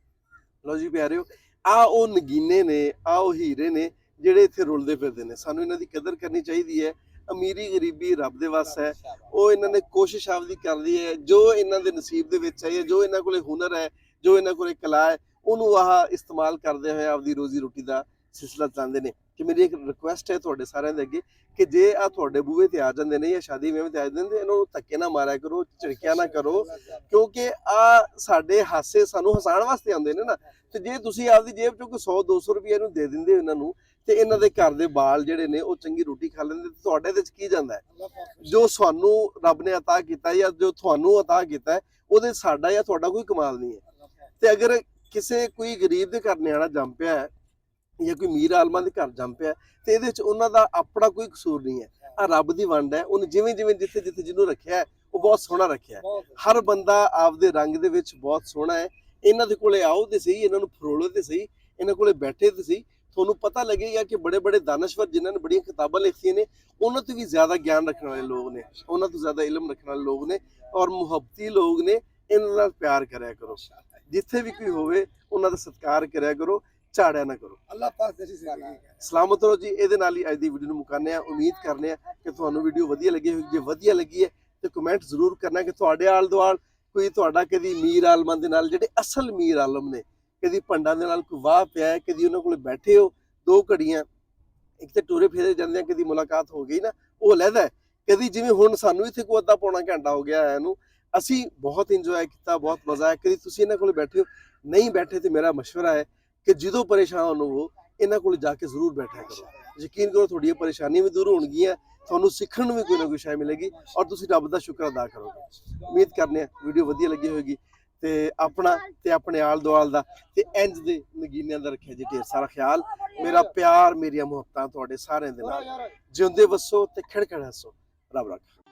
ਲਓ ਜੀ ਪਿਆਰਿਓ, ਆ ਉਹ ਨਗੀਨੇ ਨੇ, ਆ ਉਹ ਹੀਰੇ ਨੇ ਜਿਹੜੇ ਇੱਥੇ ਰੁਲਦੇ ਫਿਰਦੇ ਨੇ। ਸਾਨੂੰ ਇਹਨਾਂ ਦੀ ਕਦਰ ਕਰਨੀ ਚਾਹੀਦੀ ਹੈ। ਅਮੀਰੀ ਗਰੀਬੀ ਰੱਬ ਦੇ ਵੱਸ ਹੈ, ਉਹ ਇਹਨਾਂ ਨੇ ਕੋਸ਼ਿਸ਼ ਆਪਦੀ ਕਰਦੀ ਹੈ, ਜੋ ਇਹਨਾਂ ਦੇ ਨਸੀਬ ਦੇ ਵਿੱਚ ਹੈ, ਜੋ ਇਹਨਾਂ ਕੋਲੇ ਹੁਨਰ ਹੈ, ਜੋ ਇਹਨਾਂ ਕੋਲੇ ਕਲਾ ਹੈ, ਉਹਨੂੰ ਆਹ ਇਸਤੇਮਾਲ ਕਰਦੇ ਹੋਏ ਆਪਦੀ ਰੋਜ਼ੀ ਰੋਟੀ ਦਾ ਸਿਲਸਿਲਾ ਚਲਾਉਂਦੇ ਨੇ। ਕਿ ਮੇਰੀ ਇੱਕ ਰਿਕੁਐਸਟ ਹੈ ਤੁਹਾਡੇ ਸਾਰਿਆਂ ਦੇ ਅੱਗੇ ਕਿ ਜੇ ਆ ਤੁਹਾਡੇ ਬੂਹੇ ਤੇ ਆ ਜਾਂਦੇ ਨੇ ਜਾਂ ਸ਼ਾਦੀ ਵਿਆਹ ਤੇ ਆ ਜਾਂਦੇ ਨੇ, ਇਹਨਾਂ ਨੂੰ ਧੱਕੇ ਨਾ ਮਾਰਿਆ ਕਰੋ, ਝਿੜਕਿਆ ਨਾ ਕਰੋ, ਕਿਉਂਕਿ ਆ ਸਾਡੇ ਹਾਸੇ ਸਾਨੂੰ ਹਸਾਉਣ ਵਾਸਤੇ ਆਉਂਦੇ ਨੇ ਨਾ। ਤੇ ਜੇ ਤੁਸੀਂ ਆਪਦੀ ਜੇਬ ਚੋਂ ਕੋਈ 100-200 ਰੁਪਏ ਇਹਨੂੰ ਦੇ ਦਿੰਦੇ ਹੋ ਇਹਨਾਂ ਨੂੰ, ਤੇ ਇਹਨਾਂ ਦੇ ਘਰ ਦੇ ਬਾਲ ਜਿਹੜੇ ਨੇ ਉਹ ਚੰਗੀ ਰੋਟੀ ਖਾ ਲੈਂਦੇ, ਤੇ ਤੁਹਾਡੇ ਵਿੱਚ ਕੀ ਜਾਂਦਾ ਹੈ? ਜੋ ਸਾਨੂੰ ਰੱਬ ਨੇ ਅਤਾ ਕੀਤਾ ਜਾਂ ਜੋ ਤੁਹਾਨੂੰ ਅਤਾ ਕੀਤਾ ਹੈ, ਉਹਦੇ ਸਾਡਾ ਜਾਂ ਤੁਹਾਡਾ ਕੋਈ ਕਮਾਲ ਨਹੀਂ ਹੈ। ਤੇ ਅਗਰ ਕਿਸੇ ਕੋਈ ਗਰੀਬ ਦੇ ਘਰ ਨਿਆਣਾ ਜੰਮ ਪਿਆ ਹੈ ਜਾਂ ਕੋਈ ਮੀਰ ਆਲਮਾਂ ਦੇ ਘਰ ਜੰਮ ਪਿਆ, ਤੇ ਇਹਦੇ ਵਿੱਚ ਉਹਨਾਂ ਦਾ ਆਪਣਾ ਕੋਈ ਕਸੂਰ ਨਹੀਂ ਹੈ। ਆ ਰੱਬ ਦੀ ਵੰਡ ਹੈ, ਉਹਨੇ ਜਿਵੇਂ ਜਿੱਥੇ ਜਿਹਨੂੰ ਰੱਖਿਆ ਹੈ, ਉਹ ਬਹੁਤ ਸੋਹਣਾ ਰੱਖਿਆ ਹੈ। ਹਰ ਬੰਦਾ ਆਪਦੇ ਰੰਗ ਦੇ ਵਿੱਚ ਬਹੁਤ ਸੋਹਣਾ ਹੈ। ਇਹਨਾਂ ਦੇ ਕੋਲੇ ਆਓ ਤੇ ਸਹੀ, ਇਹਨਾਂ ਨੂੰ ਫਰੋਲੋ ਤੇ ਸਹੀ, ਇਹਨਾਂ ਕੋਲੇ ਬੈਠੇ ਤੇ ਸਹੀ, ਤੁਹਾਨੂੰ ਪਤਾ ਲੱਗੇਗਾ ਕਿ ਬੜੇ ਦਾਨਸ਼ਵਰ ਜਿਨ੍ਹਾਂ ਨੇ ਬੜੀਆਂ ਕਿਤਾਬਾਂ ਲਿਖੀਆਂ ਨੇ, ਉਹਨਾਂ ਤੋਂ ਵੀ ਜ਼ਿਆਦਾ ਗਿਆਨ ਰੱਖਣ ਵਾਲੇ ਲੋਕ ਨੇ, ਉਹਨਾਂ ਤੋਂ ਜ਼ਿਆਦਾ ਇਲਮ ਰੱਖਣ ਵਾਲੇ ਲੋਕ ਨੇ ਔਰ ਮੁਹੱਬਤੀ ਲੋਕ ਨੇ। ਇਹਨਾਂ ਨਾਲ ਪਿਆਰ ਕਰਿਆ ਕਰੋ, ਜਿੱਥੇ ਵੀ ਕੋਈ ਹੋਵੇ ਉਹਨਾਂ ਦਾ ਸਤਿਕਾਰ ਕਰਿਆ ਕਰੋ, ਝਾੜਿਆ ਨਾ ਕਰੋ।
ਅੱਲਾਹ ਪਾਕ ਤੇਰੀ ਜ਼ਿੰਦਗੀ
ਸਲਾਮਤ ਰਹੋ ਜੀ। ਇਹਦੇ ਨਾਲ ਹੀ ਅੱਜ ਦੀ ਵੀਡੀਓ ਨੂੰ ਮੁਕਾਉਂਦੇ ਹਾਂ। ਉਮੀਦ ਕਰਨੇ ਆ ਕਿ ਤੁਹਾਨੂੰ ਵੀਡੀਓ ਵਧੀਆ ਲੱਗੀ ਹੋਵੇਗੀ। ਜੇ ਵਧੀਆ ਲੱਗੀ ਹੈ ਤੇ ਕਮੈਂਟ ਜ਼ਰੂਰ ਕਰਨਾ ਕਿ ਤੁਹਾਡੇ ਆਲ ਦੁਆਲ ਕੋਈ ਤੁਹਾਡਾ ਕਦੀ ਮੀਰ ਆਲਮਾਂ ਦੇ ਨਾਲ, ਜਿਹੜੇ ਅਸਲ ਮੀਰ ਆਲਮ ਨੇ, ਕਦੀ ਭੰਡਾਂ ਦੇ ਨਾਲ ਕੋਈ ਵਾਹ ਪਿਆ ਹੈ, ਕਦੀ ਉਹਨਾਂ ਕੋਲ ਬੈਠੇ ਹੋ 2 ਘੜੀਆਂ, ਇੱਕ ਤੇ ਟੁਰੇ ਫੇਰੇ ਜਾਂਦੇ ਆ, ਕਦੀ ਮੁਲਾਕਾਤ ਹੋ ਗਈ ਨਾ, ਉਹ ਲਹਿਦਾ ਹੈ। ਕਦੀ ਜਿਵੇਂ ਹੁਣ ਸਾਨੂੰ ਇੱਥੇ ਕੋਈ ਅੱਧਾ ਪੌਣਾ ਘੰਟਾ ਹੋ ਗਿਆ ਆਇਆ ਨੂੰ, ਅਸੀਂ ਬਹੁਤ ਇੰਜੋਏ ਕੀਤਾ, ਬਹੁਤ ਮਜ਼ਾ ਆਇਆ। ਕਦੀ ਤੁਸੀਂ ਇਹਨਾਂ ਕੋਲ ਬੈਠੇ ਹੋ, ਨਹੀਂ ਬੈਠੇ ਤੇ ਮੇਰਾ ਮਸ਼ਵਰਾ ਹੈ ਕਿ ਜਦੋਂ ਪਰੇਸ਼ਾਨ ਹੋਵੋ ਇਹਨਾਂ ਕੋਲ ਜਾ ਕੇ ਜ਼ਰੂਰ ਬੈਠਿਆ ਕਰੋ। ਯਕੀਨ ਕਰੋ ਤੁਹਾਡੀਆਂ ਪਰੇਸ਼ਾਨੀਆਂ ਵੀ ਦੂਰ ਹੋਣਗੀਆਂ, ਤੁਹਾਨੂੰ ਸਿੱਖਣ ਨੂੰ ਵੀ ਕੋਈ ਨਾ ਕੋਈ ਸ਼ੈ ਮਿਲੇਗੀ ਔਰ ਤੁਸੀਂ ਰੱਬ ਦਾ ਸ਼ੁਕਰ ਅਦਾ ਕਰੋਗੇ। ਉਮੀਦ ਕਰਨੇ ਆ ਵੀਡੀਓ ਵਧੀਆ ਲੱਗੀ ਹੋਏਗੀ ਤੇ ਆਪਣਾ ਤੇ ਆਪਣੇ ਆਲ ਦੁਆਲ ਦਾ ਤੇ ਇੰਜ ਦੇ ਨਗੀਨਿਆਂ ਦਾ ਰੱਖਿਆ ਜੀ ਢੇਰ ਸਾਰਾ ਖਿਆਲ। ਮੇਰਾ ਪਿਆਰ, ਮੇਰੀਆਂ ਮੁਹੱਬਤਾਂ ਤੁਹਾਡੇ ਸਾਰਿਆਂ ਦੇ ਨਾਲ। ਜਿਉਂਦੇ ਵਸੋ ਤੇ ਖਿੜਖਿੜ ਹੱਸੋ। ਰੱਬ ਰੱਖਾ।